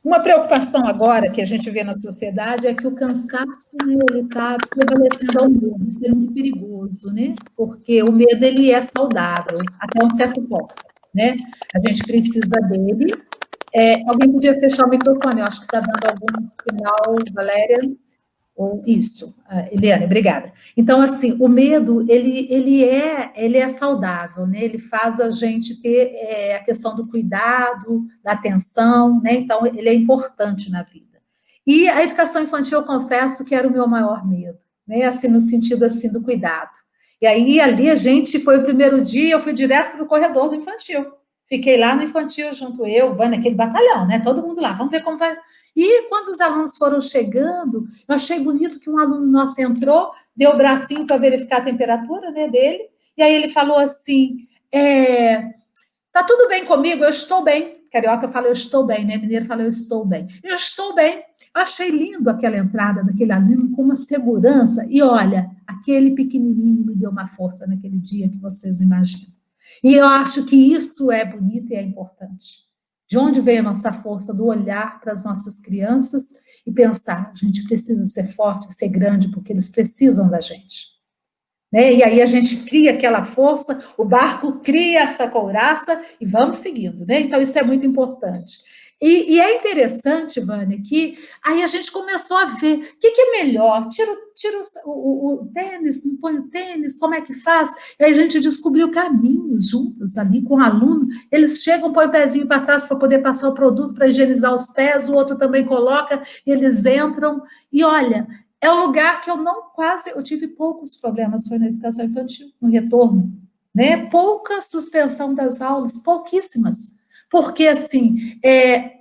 Uma preocupação agora que a gente vê na sociedade é que o cansaço, né, ele está prevalecendo ao medo. Isso é muito perigoso, né? Porque o medo, ele é saudável, até um certo ponto, né? A gente precisa dele. Alguém podia fechar o microfone, eu acho que está dando algum sinal, Valéria? Ou isso, Eliane, obrigada. Então, assim, o medo, ele é saudável, né? Ele faz a gente ter a questão do cuidado, da atenção, né? Então, ele é importante na vida. E a educação infantil, eu confesso que era o meu maior medo, né? Assim, no sentido, assim, do cuidado. E aí, ali, foi o primeiro dia, eu fui direto para o corredor do infantil. Fiquei lá no infantil, junto eu, Vânia, aquele batalhão, né? Todo mundo lá, vamos ver como vai... E quando os alunos foram chegando, eu achei bonito que um aluno nosso entrou, deu o bracinho para verificar a temperatura, né, dele, e aí ele falou assim, tá tudo bem comigo? Eu estou bem. Carioca fala, eu estou bem, né? Mineiro fala, eu estou bem. Eu estou bem. Eu achei lindo aquela entrada daquele aluno com uma segurança, e olha, aquele pequenininho me deu uma força naquele dia que vocês não imaginam. E eu acho que isso é bonito e é importante. De onde vem a nossa força? Do olhar para as nossas crianças e pensar, a gente precisa ser forte, ser grande, porque eles precisam da gente. Né? E aí a gente cria aquela força, o barco cria essa couraça e vamos seguindo. Né? Então, isso é muito importante. E é interessante, Vânia, que aí a gente começou a ver o que é melhor, tira o tênis, não põe o tênis, como é que faz? E aí a gente descobriu caminhos juntos ali com o aluno, eles chegam, põem o pezinho para trás para poder passar o produto, para higienizar os pés, o outro também coloca, eles entram, e olha, é um lugar que eu tive poucos problemas, foi na educação infantil, no retorno, né? Pouca suspensão das aulas, pouquíssimas. Porque, assim,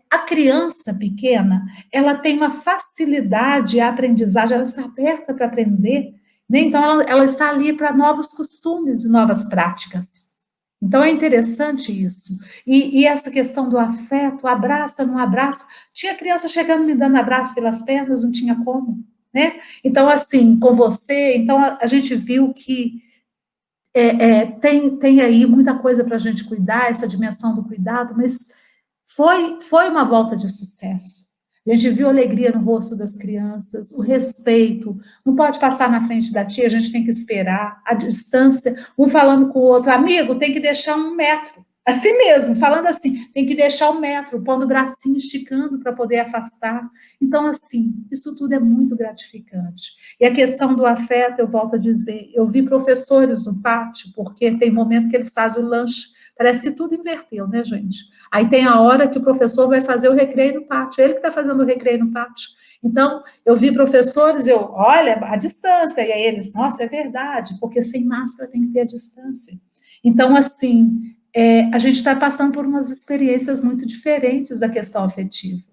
a criança pequena, ela tem uma facilidade à aprendizagem, ela está aberta para aprender, né? Então, ela está ali para novos costumes e novas práticas. Então, é interessante isso. E essa questão do afeto, abraça, não abraça. Tinha criança chegando me dando abraço pelas pernas, não tinha como, né? Então, assim, com você, então a gente viu que tem aí muita coisa para a gente cuidar, essa dimensão do cuidado, mas foi uma volta de sucesso. A gente viu a alegria no rosto das crianças, o respeito, não pode passar na frente da tia, a gente tem que esperar, a distância, um falando com o outro, amigo, tem que deixar 1 metro, assim mesmo, falando assim, tem que deixar 1 metro, pondo o bracinho, esticando para poder afastar. Então, assim, isso tudo é muito gratificante. E a questão do afeto, eu volto a dizer, eu vi professores no pátio, porque tem momento que eles fazem o lanche, parece que tudo inverteu, né, gente? Aí tem a hora que o professor vai fazer o recreio no pátio, ele que está fazendo o recreio no pátio. Então, eu vi professores, olha, a distância, e aí eles, nossa, é verdade, porque sem máscara tem que ter a distância. Então, assim, a gente está passando por umas experiências muito diferentes da questão afetiva.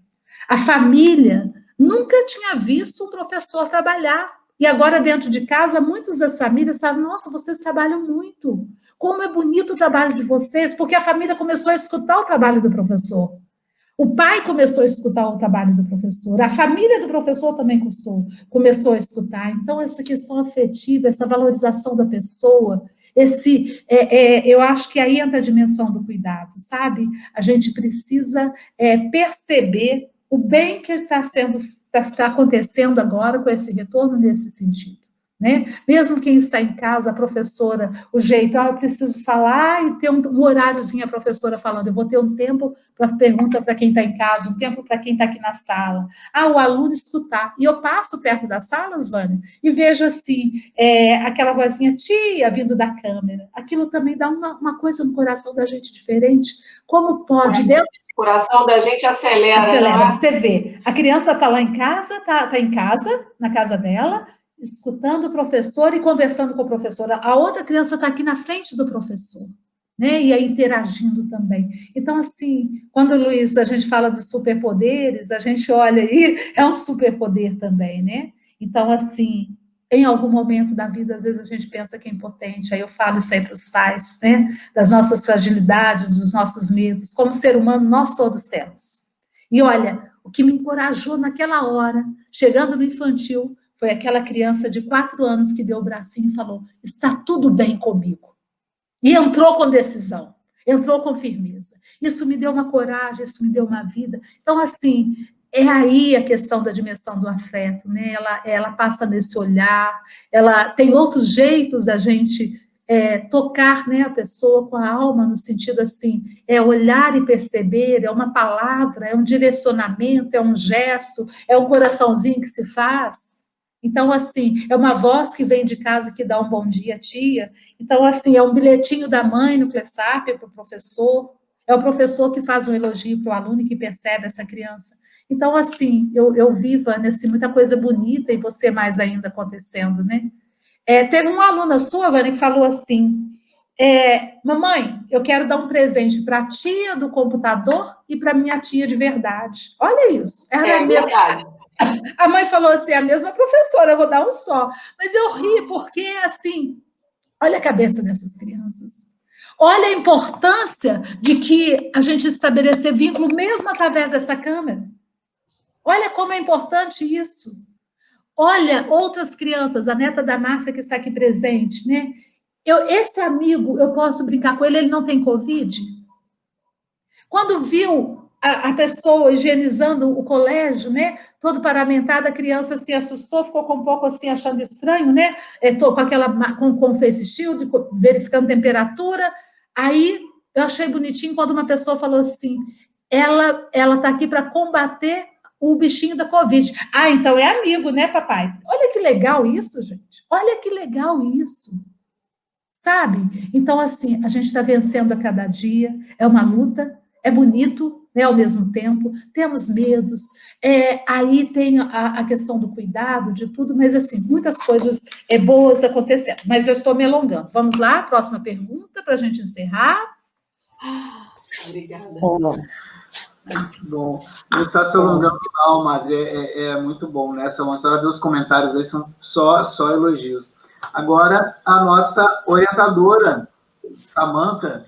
A família nunca tinha visto um professor trabalhar, e agora dentro de casa, muitas das famílias falam, nossa, vocês trabalham muito, como é bonito o trabalho de vocês, porque a família começou a escutar o trabalho do professor. O pai começou a escutar o trabalho do professor, a família do professor também começou a escutar. Então, essa questão afetiva, essa valorização da pessoa, eu acho que aí entra a dimensão do cuidado, sabe? A gente precisa perceber o bem que está acontecendo agora com esse retorno nesse sentido. Né? Mesmo quem está em casa, a professora, o jeito, eu preciso falar e ter um horáriozinho a professora falando, eu vou ter um tempo para pergunta para quem está em casa, um tempo para quem está aqui na sala. O aluno escutar. E eu passo perto das salas, Vânia, e vejo assim, aquela vozinha tia vindo da câmera. Aquilo também dá uma coisa no coração da gente diferente. Como pode? O coração da gente acelera. Acelera, você vê. A criança está lá em casa, está em casa, na casa dela, escutando o professor e conversando com o professor. A outra criança está aqui na frente do professor. né? E aí interagindo também. Então, assim, quando, Luiz, a gente fala de superpoderes, a gente olha aí, é um superpoder também, né? Então, assim, em algum momento da vida, às vezes a gente pensa que é impotente, aí eu falo isso aí para os pais, né? Das nossas fragilidades, dos nossos medos. Como ser humano, nós todos temos. E olha, o que me encorajou naquela hora, chegando no infantil, foi aquela criança de 4 anos que deu o bracinho e falou: está tudo bem comigo. E entrou com decisão, entrou com firmeza. Isso me deu uma coragem, isso me deu uma vida. Então, assim, é aí a questão da dimensão do afeto, né? Ela passa nesse olhar, ela tem outros jeitos da gente tocar, né, a pessoa com a alma, no sentido assim, olhar e perceber, é uma palavra, é um direcionamento, é um gesto, é um coraçãozinho que se faz. Então, assim, é uma voz que vem de casa que dá um bom dia, tia. Então, assim, é um bilhetinho da mãe no CLESAP para o professor, é o professor que faz um elogio para o aluno e que percebe essa criança. Então, assim, eu vi, Vânia, assim, muita coisa bonita e você mais ainda acontecendo, né? Teve uma aluna sua, Vânia, que falou assim, mamãe, eu quero dar um presente para a tia do computador e para minha tia de verdade. Olha isso. Era mesmo. Verdade. A mãe falou assim, a mesma professora, eu vou dar um só. Mas eu ri porque, assim, olha a cabeça dessas crianças. Olha a importância de que a gente estabelecer vínculo mesmo através dessa câmera. Olha como é importante isso. Olha, outras crianças, a neta da Márcia que está aqui presente, né? Esse amigo, eu posso brincar com ele, ele não tem Covid? Quando viu a pessoa higienizando o colégio, né? Todo paramentado, a criança se assustou, ficou com um pouco assim, achando estranho, né? Tô com face shield, verificando temperatura. Aí, eu achei bonitinho quando uma pessoa falou assim, ela está aqui para combater o bichinho da Covid. Ah, então é amigo, né, papai? Olha que legal isso, gente. Olha que legal isso. Sabe? Então, assim, a gente está vencendo a cada dia, é uma luta, é bonito, né, ao mesmo tempo, temos medos, aí tem a questão do cuidado, de tudo, mas, assim, muitas coisas boas acontecendo. Mas eu estou me alongando. Vamos lá, próxima pergunta, para a gente encerrar. Obrigada. Muito bom. Não está se alongando, não, Madre. É muito bom, né? A senhora viu os comentários aí, são só elogios. Agora, a nossa orientadora, Samantha.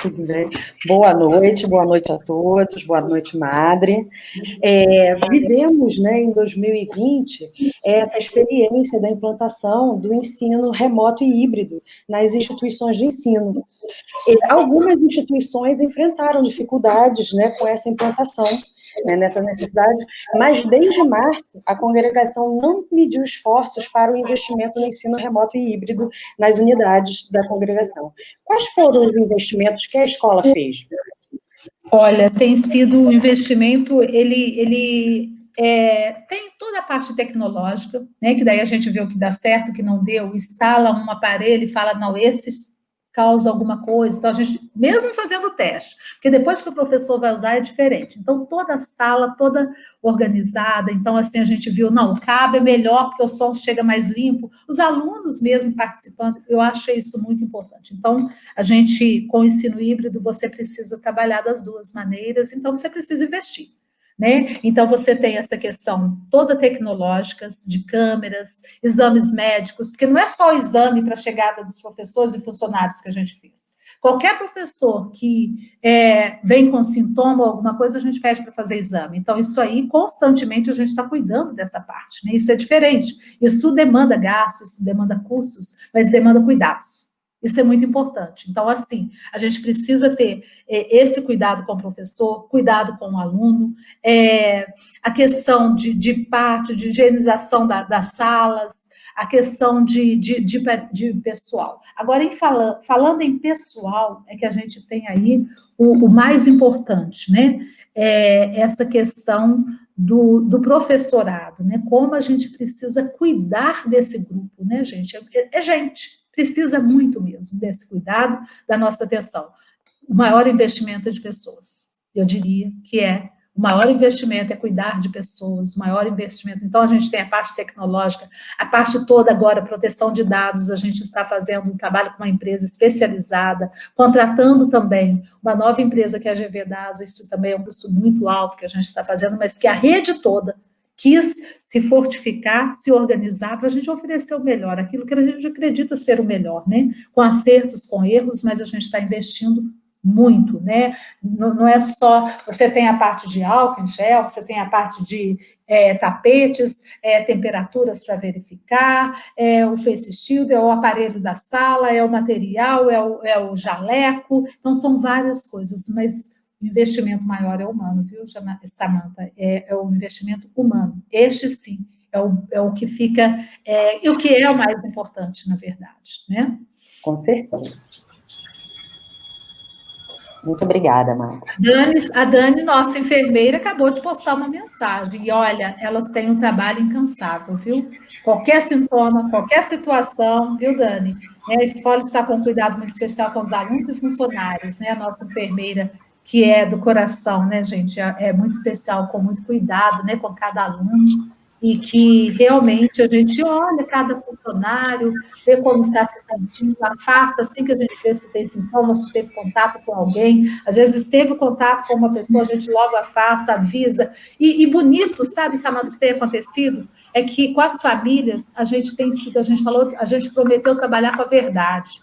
Tudo bem. Boa noite a todos, boa noite, Madre. Vivemos, né, em 2020, essa experiência da implantação do ensino remoto e híbrido nas instituições de ensino. Algumas instituições enfrentaram dificuldades, né, com essa implantação, né, nessa necessidade, mas desde março a congregação não mediu esforços para o investimento no ensino remoto e híbrido nas unidades da congregação. Quais foram os investimentos que a escola fez? Olha, tem sido um investimento, ele tem toda a parte tecnológica, né, que daí a gente vê o que dá certo, o que não deu, instala um aparelho e fala, não, esses causa alguma coisa, então a gente, mesmo fazendo o teste, porque depois que o professor vai usar é diferente, então toda a sala, toda organizada, então assim a gente viu, não, o cabo é melhor porque o som chega mais limpo, os alunos mesmo participando, eu achei isso muito importante, então a gente, com o ensino híbrido, você precisa trabalhar das duas maneiras, então você precisa investir. Né? Então, você tem essa questão toda tecnológica, de câmeras, exames médicos, porque não é só o exame para a chegada dos professores e funcionários que a gente fez. Qualquer professor que vem com sintoma ou alguma coisa, a gente pede para fazer exame. Então, isso aí, constantemente, a gente está cuidando dessa parte. Né? Isso é diferente. Isso demanda gastos, isso demanda custos, mas demanda cuidados. Isso é muito importante. Então, assim, a gente precisa ter esse cuidado com o professor, cuidado com o aluno, a questão de parte, de higienização das salas, a questão de pessoal. Agora, falando em pessoal, é que a gente tem aí o mais importante, né? Essa questão do professorado, né? Como a gente precisa cuidar desse grupo, né, gente? Gente. Precisa muito mesmo desse cuidado, da nossa atenção. O maior investimento é de pessoas, eu diria que é O maior investimento é cuidar de pessoas, o maior investimento. Então, a gente tem a parte tecnológica, a parte toda agora, proteção de dados, a gente está fazendo um trabalho com uma empresa especializada, contratando também uma nova empresa que é a GV DASA, isso também é um custo muito alto que a gente está fazendo, mas que a rede toda quis se fortificar, se organizar para a gente oferecer o melhor, aquilo que a gente acredita ser o melhor, né? Com acertos, com erros, mas a gente está investindo muito, né? Não é só, você tem a parte de álcool em gel, você tem a parte de tapetes, temperaturas para verificar, o face shield, é o aparelho da sala, é o material, é o jaleco, então são várias coisas, mas o investimento maior é humano, viu, Samantha? É o investimento humano, este sim, é o que fica, e o que é o mais importante, na verdade, né? Com certeza. Muito obrigada, Marta. A Dani, nossa enfermeira, acabou de postar uma mensagem. E olha, elas têm um trabalho incansável, viu? Qualquer sintoma, qualquer situação, viu, Dani? A escola está com um cuidado muito especial com os alunos e funcionários, né? A nossa enfermeira, que é do coração, né, gente? É muito especial, com muito cuidado, né, com cada aluno. E que realmente a gente olha cada funcionário, vê como está se sentindo, afasta assim que a gente vê se tem sintomas, se teve contato com alguém, às vezes teve contato com uma pessoa, a gente logo afasta, avisa, e bonito, sabe, Samantha, o que tem acontecido? É que com as famílias, a gente prometeu trabalhar com a verdade,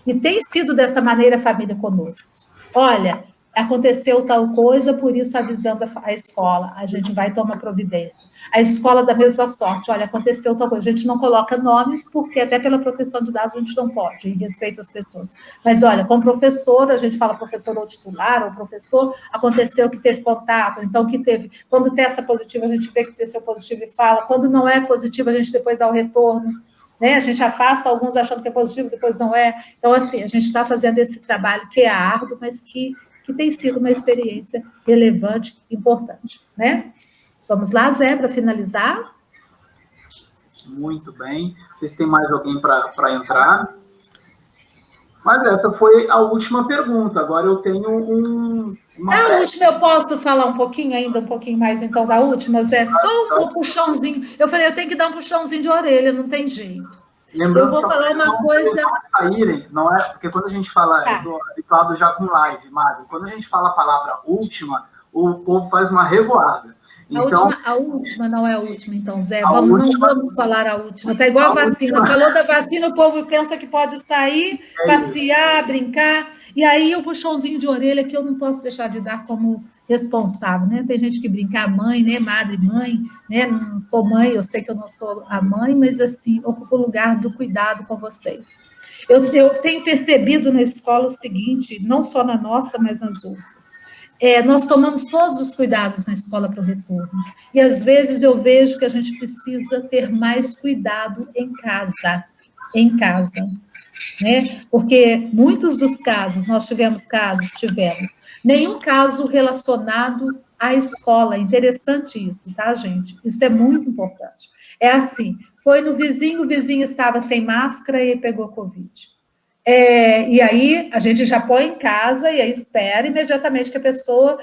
e tem sido dessa maneira a família conosco. Olha, aconteceu tal coisa, por isso avisando a escola, a gente vai tomar providência. A escola da mesma sorte, olha, aconteceu tal coisa, a gente não coloca nomes, porque até pela proteção de dados a gente não pode, em respeito às pessoas. Mas olha, com o professor, a gente fala professor ou titular, ou professor, aconteceu que teve contato, então que teve, quando testa positivo, a gente vê que testou positivo e fala, quando não é positivo, a gente depois dá o retorno, né? A gente afasta alguns achando que é positivo, depois não é. Então, assim, a gente está fazendo esse trabalho que é árduo, mas que tem sido uma experiência relevante, importante, né? Vamos lá, Zé, para finalizar. Muito bem. Vocês têm mais alguém para entrar? Mas essa foi a última pergunta. Agora eu tenho A última, eu posso falar um pouquinho mais, então, da última, Zé? Só um puxãozinho. Eu falei, eu tenho que dar um puxãozinho de orelha, não tem jeito. Lembrando, eu vou falar uma coisa. Não saírem, não é? Porque quando a gente fala, eu estou habituado já com live, Mário, quando a gente fala a palavra última, o povo faz uma revoada. Então, a última não é a última, então, Zé. Não vamos falar a última. Está igual a vacina. Falou da vacina, o povo pensa que pode sair, passear, brincar. E aí o puxãozinho de orelha que eu não posso deixar de dar como responsável, né? Tem gente que brinca a mãe, né? Madre, mãe, né? Não sou mãe, eu sei que eu não sou a mãe, mas assim, ocupo o lugar do cuidado com vocês. Eu tenho percebido na escola o seguinte, não só na nossa, mas nas outras. Nós tomamos todos os cuidados na escola para o retorno. E, às vezes, eu vejo que a gente precisa ter mais cuidado em casa. Né? Porque muitos dos casos, tivemos, nenhum caso relacionado à escola. É interessante isso, tá, gente? Isso é muito importante. É assim, foi no vizinho, o vizinho estava sem máscara e pegou Covid. E aí, a gente já põe em casa e aí espera imediatamente que a pessoa...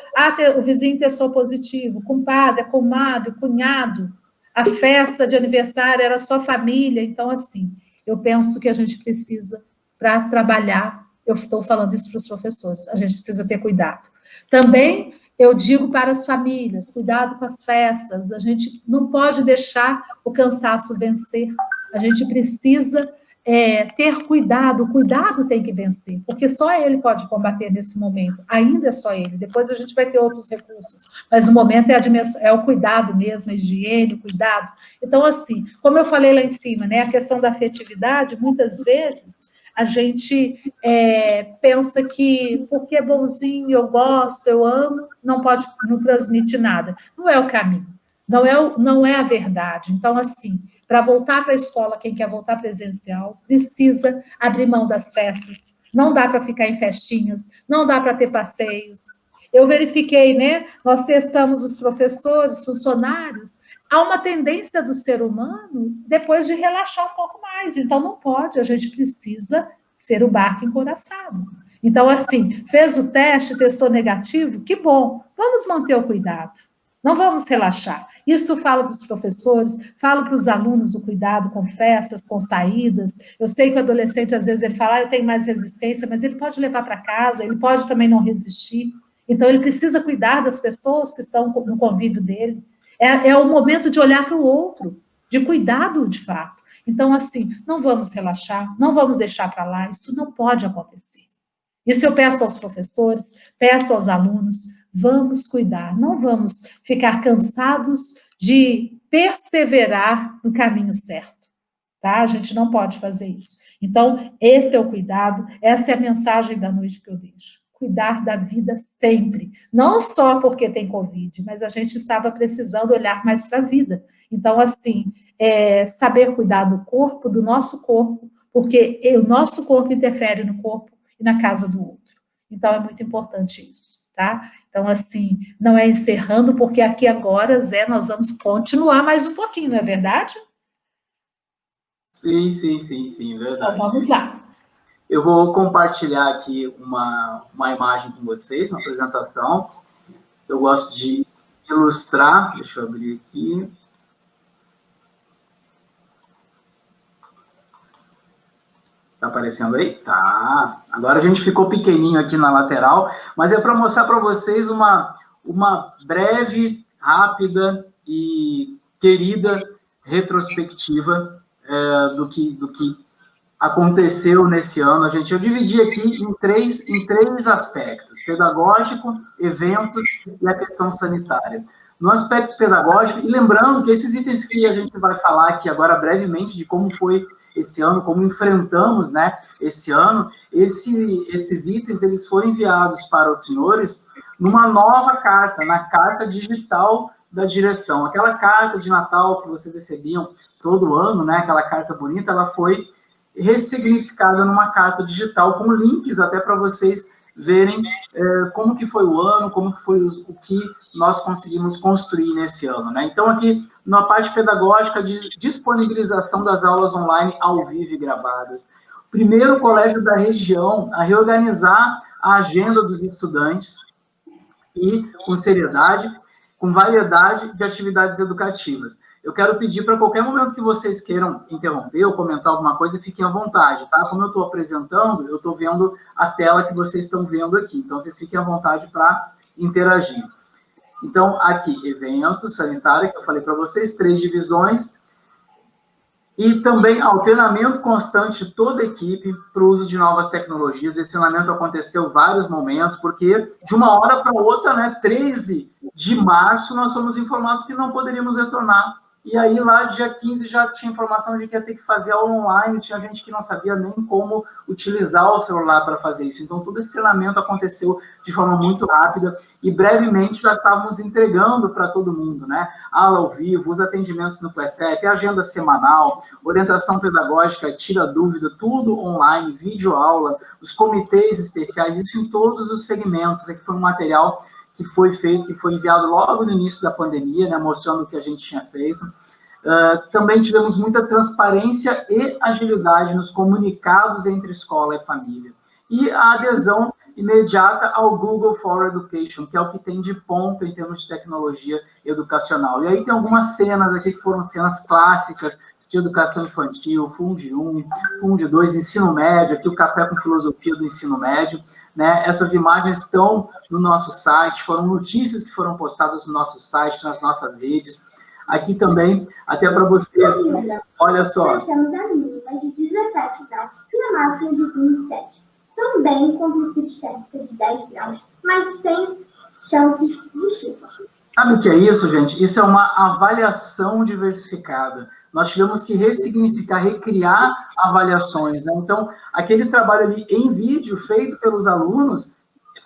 o vizinho testou positivo, compadre, comadre, cunhado, a festa de aniversário era só família. Então, assim, eu penso que a gente precisa, para trabalhar, eu estou falando isso para os professores, a gente precisa ter cuidado. Também, eu digo para as famílias, cuidado com as festas, a gente não pode deixar o cansaço vencer, a gente precisa... ter cuidado, o cuidado tem que vencer, porque só ele pode combater nesse momento, ainda é só ele, depois a gente vai ter outros recursos, mas no momento é o cuidado mesmo, a higiene, o cuidado. Então, assim, como eu falei lá em cima, né, a questão da afetividade, muitas vezes a gente pensa que porque é bonzinho, eu gosto, eu amo, não transmite nada. Não é o caminho, não é a verdade. Então, assim, para voltar para a escola, quem quer voltar presencial, precisa abrir mão das festas. Não dá para ficar em festinhas, não dá para ter passeios. Eu verifiquei, né? Nós testamos os professores, funcionários. Há uma tendência do ser humano depois de relaxar um pouco mais. Então, não pode, a gente precisa ser o barco encoraçado. Então, assim, fez o teste, testou negativo, que bom, vamos manter o cuidado. Não vamos relaxar. Isso falo para os professores, falo para os alunos do cuidado com festas, com saídas. Eu sei que o adolescente, às vezes, ele fala, eu tenho mais resistência, mas ele pode levar para casa, ele pode também não resistir. Então, ele precisa cuidar das pessoas que estão no convívio dele. É o momento de olhar para o outro, de cuidado, de fato. Então, assim, não vamos relaxar, não vamos deixar para lá, isso não pode acontecer. Isso eu peço aos professores, peço aos alunos, vamos cuidar, não vamos ficar cansados de perseverar no caminho certo, tá? A gente não pode fazer isso. Então, esse é o cuidado, essa é a mensagem da noite que eu deixo. Cuidar da vida sempre, não só porque tem Covid, mas a gente estava precisando olhar mais para a vida. Então, assim, saber cuidar do corpo, do nosso corpo, porque o nosso corpo interfere no corpo e na casa do outro. Então, é muito importante isso, tá? Então, assim, não é encerrando, porque aqui agora, Zé, nós vamos continuar mais um pouquinho, não é verdade? Sim, verdade. Então, vamos lá. Eu vou compartilhar aqui uma imagem com vocês, uma apresentação. Eu gosto de ilustrar, deixa eu abrir aqui. Tá aparecendo aí? Tá. Agora a gente ficou pequenininho aqui na lateral, mas é para mostrar para vocês uma breve, rápida e querida retrospectiva do que aconteceu nesse ano. Eu dividi aqui em três aspectos: pedagógico, eventos e a questão sanitária. No aspecto pedagógico, e lembrando que esses itens que a gente vai falar aqui agora brevemente de como foi esse ano, como enfrentamos, né, esse ano, esses itens eles foram enviados para os senhores numa nova carta, na carta digital da direção. Aquela carta de Natal que vocês recebiam todo ano, né, aquela carta bonita, ela foi ressignificada numa carta digital com links até para vocês verem como que foi o ano, como que foi o que nós conseguimos construir nesse ano, né? Então, aqui, na parte pedagógica, de disponibilização das aulas online ao vivo e gravadas. Primeiro colégio da região a reorganizar a agenda dos estudantes e, com seriedade, com variedade de atividades educativas. Eu quero pedir para qualquer momento que vocês queiram interromper ou comentar alguma coisa, fiquem à vontade, tá? Como eu estou apresentando, eu estou vendo a tela que vocês estão vendo aqui, então vocês fiquem à vontade para interagir. Então, aqui, eventos, sanitário, que eu falei para vocês, 3 divisões, e também treinamento constante de toda a equipe para o uso de novas tecnologias. Esse treinamento aconteceu em vários momentos, porque de uma hora para outra, né, 13 de março, nós fomos informados que não poderíamos retornar. E aí, lá, dia 15, já tinha informação de que ia ter que fazer aula online, tinha gente que não sabia nem como utilizar o celular para fazer isso. Então, todo esse treinamento aconteceu de forma muito rápida e, brevemente, já estávamos entregando para todo mundo, né? Aula ao vivo, os atendimentos no CLECEP, agenda semanal, orientação pedagógica, tira dúvida, tudo online, videoaula, os comitês especiais, isso em todos os segmentos. Aqui foi um material que foi feito, que foi enviado logo no início da pandemia, né, mostrando o que a gente tinha feito. Também tivemos muita transparência e agilidade nos comunicados entre escola e família. E a adesão imediata ao Google for Education, que é o que tem de ponta em termos de tecnologia educacional. E aí tem algumas cenas aqui que foram cenas clássicas de educação infantil, Funde 1, Funde 2, ensino médio, aqui o Café com Filosofia do ensino médio, né? Essas imagens estão no nosso site, foram notícias que foram postadas no nosso site, nas nossas redes. Aqui também, até para você, olha só. Nós temos a mínima de 17 graus e a máxima de 27. Também com amplitude térmica de 10 graus, mas sem chances de chuva. Sabe o que é isso, gente? Isso é uma avaliação diversificada. Nós tivemos que ressignificar, recriar avaliações, né? Então, aquele trabalho ali em vídeo, feito pelos alunos,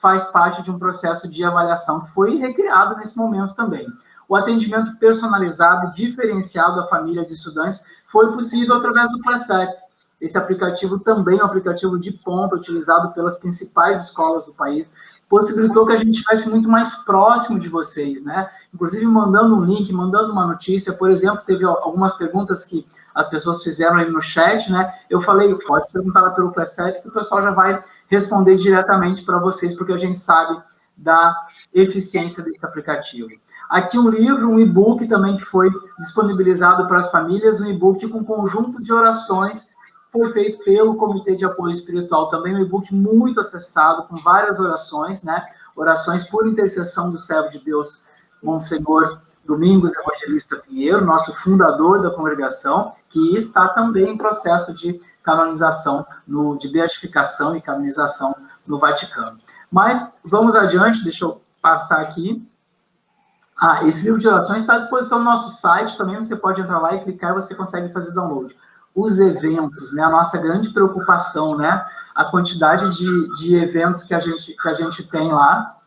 faz parte de um processo de avaliação que foi recriado nesse momento também. O atendimento personalizado, diferenciado à família de estudantes, foi possível através do CLECEP. Esse aplicativo também é um aplicativo de ponta, utilizado pelas principais escolas do país, possibilitou que a gente estivesse muito mais próximo de vocês, né? Inclusive mandando um link, mandando uma notícia, por exemplo, teve algumas perguntas que as pessoas fizeram aí no chat, né? Eu falei, pode perguntar lá pelo Classet, que o pessoal já vai responder diretamente para vocês, porque a gente sabe da eficiência desse aplicativo. Aqui um livro, um e-book também que foi disponibilizado para as famílias, um e-book com um conjunto de orações, foi feito pelo Comitê de Apoio Espiritual, também um e-book muito acessado, com várias orações, né? Orações por intercessão do servo de Deus, Monsenhor Domingos Evangelista Pinheiro, nosso fundador da congregação, que está também em processo de canonização, de beatificação e canonização no Vaticano. Mas vamos adiante, deixa eu passar aqui. Esse livro de orações está à disposição no nosso site, também você pode entrar lá e clicar e você consegue fazer download. Os eventos, né, a nossa grande preocupação, né, a quantidade de eventos que a gente tem lá,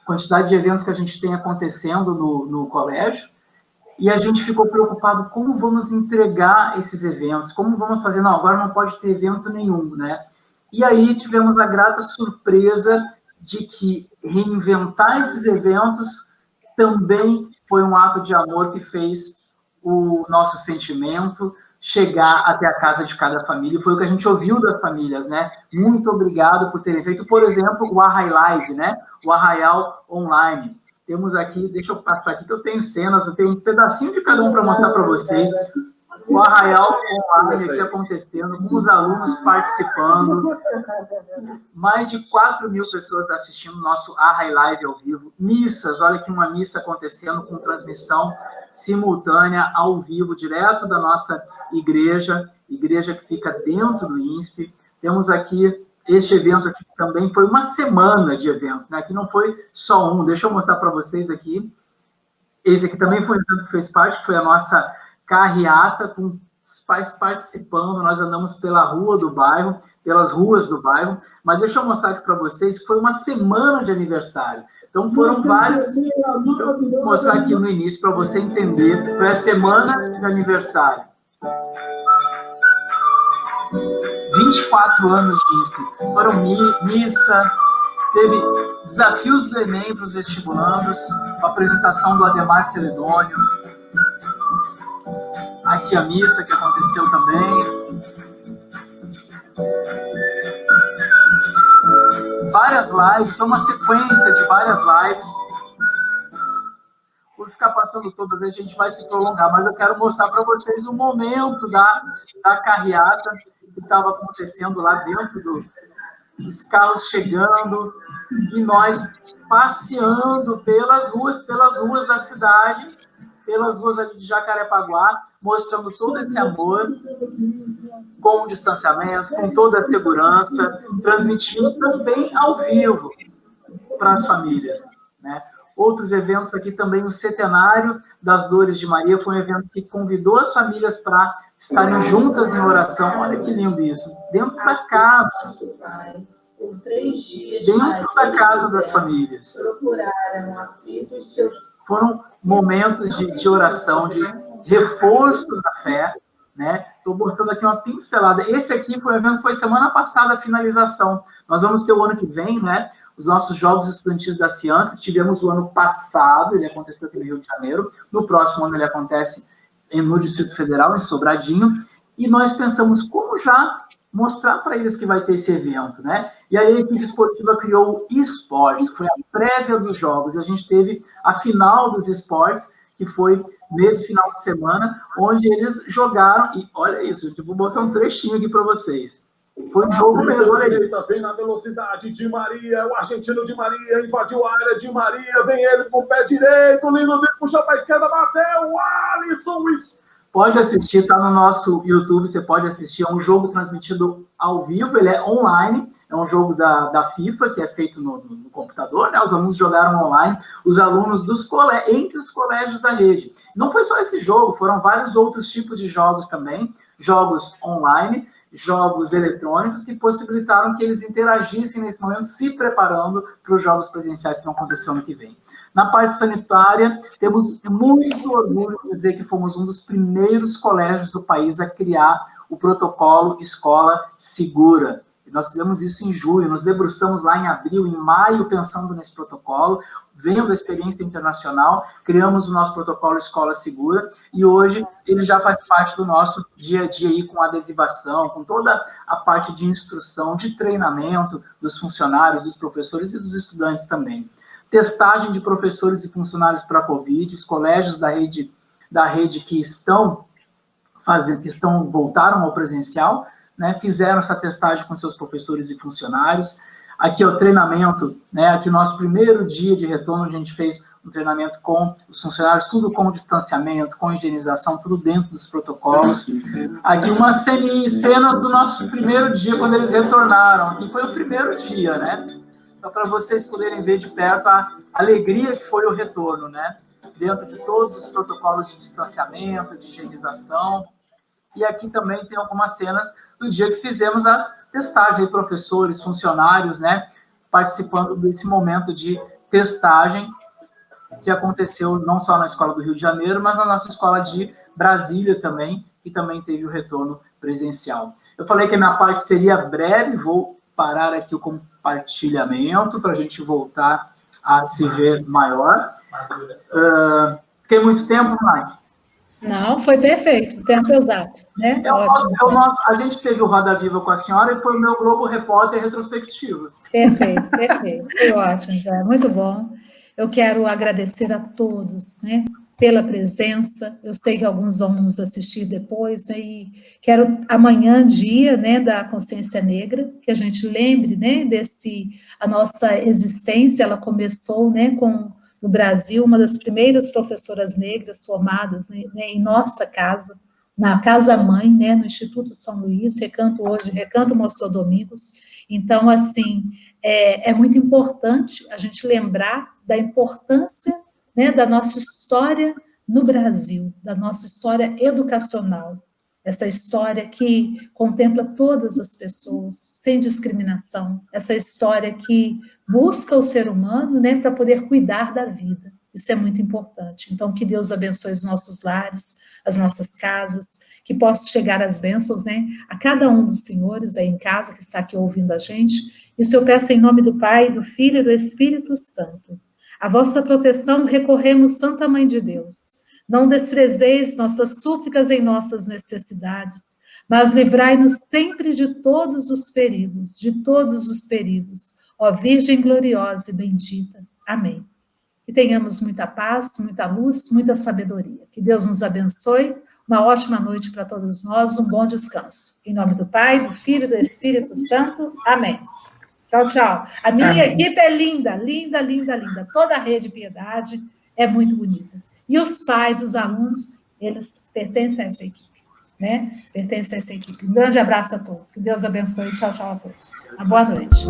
quantidade de eventos que a gente tem acontecendo no colégio, e a gente ficou preocupado como vamos entregar esses eventos, como vamos fazer, não, agora não pode ter evento nenhum, né? E aí tivemos a grata surpresa de que reinventar esses eventos também foi um ato de amor que fez o nosso sentimento chegar até a casa de cada família, e foi o que a gente ouviu das famílias, né? Muito obrigado por terem feito, por exemplo, o Arrai Live, né? O Arraial Online. Temos aqui, deixa eu passar aqui, que eu tenho cenas, eu tenho um pedacinho de cada um para mostrar para vocês. O Arraial Online aqui acontecendo, com os alunos participando, mais de 4.000 pessoas assistindo o nosso Arrai Live ao vivo, missas, olha aqui uma missa acontecendo com transmissão simultânea ao vivo, direto da nossa igreja que fica dentro do INSP. Temos aqui este evento aqui também, foi uma semana de eventos, né? Aqui não foi só um, deixa eu mostrar para vocês aqui. Esse aqui também foi um evento que fez parte, que foi a nossa carreata, com os pais participando, nós andamos pela rua do bairro, pelas ruas do bairro, mas deixa eu mostrar aqui para vocês, foi uma semana de aniversário. Então foram vários, vou mostrar aqui no início para você entender, foi a semana de aniversário. 24 anos de INSP, foram missa, teve desafios do Enem para os vestibulandos, a apresentação do Ademar Celedônio, aqui a missa que aconteceu também. Várias lives, são uma sequência de várias lives. Por ficar passando todas, a gente vai se prolongar, mas eu quero mostrar para vocês o momento da carreata que estava acontecendo lá dentro dos carros chegando, e nós passeando pelas ruas da cidade, pelas ruas ali de Jacarepaguá, mostrando todo esse amor, com o distanciamento, com toda a segurança, transmitindo também ao vivo para as famílias, né? Outros eventos aqui também, o Centenário das Dores de Maria, foi um evento que convidou as famílias para estarem juntas em oração. Olha que lindo isso, dentro da casa. Dentro da casa das famílias. Foram momentos de oração, de reforço da fé, né? Estou mostrando aqui uma pincelada. Esse aqui foi um evento que foi semana passada, a finalização. Nós vamos ter o ano que vem, né? Os nossos Jogos Estudantis da Ciência, que tivemos o ano passado, ele aconteceu aqui no Rio de Janeiro. No próximo ano ele acontece no Distrito Federal, em Sobradinho. E nós pensamos como já mostrar para eles que vai ter esse evento, né? E aí a equipe esportiva criou o eSports, que foi a prévia dos jogos. A gente teve a final dos esportes, que foi nesse final de semana, onde eles jogaram, e olha isso, eu vou mostrar um trechinho aqui para vocês. Foi um jogo mesmo, olha aí. Vem na velocidade de Maria, o argentino de Maria invadiu a área de Maria, vem ele com o pé direito, lindo, puxou para a esquerda, bateu, o Alisson, Pode assistir, está no nosso YouTube, você pode assistir, é um jogo transmitido ao vivo, ele é online, é um jogo da FIFA, que é feito no computador, né? Os alunos jogaram online, os alunos entre os colégios da rede. Não foi só esse jogo, foram vários outros tipos de jogos também, jogos online, jogos eletrônicos, que possibilitaram que eles interagissem nesse momento, se preparando para os jogos presenciais que vão acontecer ano que vem. Na parte sanitária, temos muito orgulho de dizer que fomos um dos primeiros colégios do país a criar o protocolo Escola Segura. Nós fizemos isso em julho, nos debruçamos lá em abril, em maio, pensando nesse protocolo, vendo a experiência internacional, criamos o nosso protocolo Escola Segura, e hoje ele já faz parte do nosso dia a dia aí, com adesivação, com toda a parte de instrução, de treinamento dos funcionários, dos professores e dos estudantes também. Testagem de professores e funcionários para a Covid, os colégios da rede que voltaram ao presencial, né, fizeram essa testagem com seus professores e funcionários. Aqui é o treinamento, né, aqui nosso primeiro dia de retorno, a gente fez um treinamento com os funcionários, tudo com distanciamento, com higienização, tudo dentro dos protocolos. Aqui umas cenas do nosso primeiro dia, quando eles retornaram. Aqui foi o primeiro dia, né? Então, para vocês poderem ver de perto a alegria que foi o retorno, né? Dentro de todos os protocolos de distanciamento, de higienização. E aqui também tem algumas cenas do dia que fizemos as testagens, professores, funcionários, né, participando desse momento de testagem que aconteceu não só na Escola do Rio de Janeiro, mas na nossa Escola de Brasília também, que também teve o retorno presencial. Eu falei que a minha parte seria breve, vou parar aqui o compartilhamento para a gente voltar a se ver maior. Fiquei muito tempo, Mike? Não, foi perfeito, o tempo exato, né? Ótimo. A gente teve o Roda Viva com a senhora e foi o meu Globo Repórter retrospectivo. Perfeito, perfeito. Foi ótimo, Zé, muito bom. Eu quero agradecer a todos, né, pela presença. Eu sei que alguns vão nos assistir depois, né, e quero amanhã, dia, né, da Consciência Negra, que a gente lembre, né, a nossa existência, ela começou, né, no Brasil, uma das primeiras professoras negras formadas, né, em nossa casa, na Casa-Mãe, né, no Instituto São Luís, Recanto Mostrou Domingos. Então, assim, é muito importante a gente lembrar da importância, né, da nossa história no Brasil, da nossa história educacional, essa história que contempla todas as pessoas, sem discriminação, essa história que busca o ser humano, né, para poder cuidar da vida. Isso é muito importante. Então, que Deus abençoe os nossos lares, as nossas casas, que possa chegar as bênçãos, né, a cada um dos senhores aí em casa, que está aqui ouvindo a gente. Isso eu peço em nome do Pai, do Filho e do Espírito Santo. A vossa proteção recorremos, Santa Mãe de Deus. Não desprezeis nossas súplicas em nossas necessidades, mas livrai-nos sempre de todos os perigos, ó Virgem gloriosa e bendita. Amém. Que tenhamos muita paz, muita luz, muita sabedoria. Que Deus nos abençoe. Uma ótima noite para todos nós, um bom descanso. Em nome do Pai, do Filho e do Espírito Santo. Amém. Tchau, tchau. A minha equipe é linda, linda, linda, linda. Toda a Rede Piedade é muito bonita. E os pais, os alunos, eles pertencem a essa equipe, né? Pertencem a essa equipe. Um grande abraço a todos. Que Deus abençoe. Tchau, tchau a todos. Uma boa noite.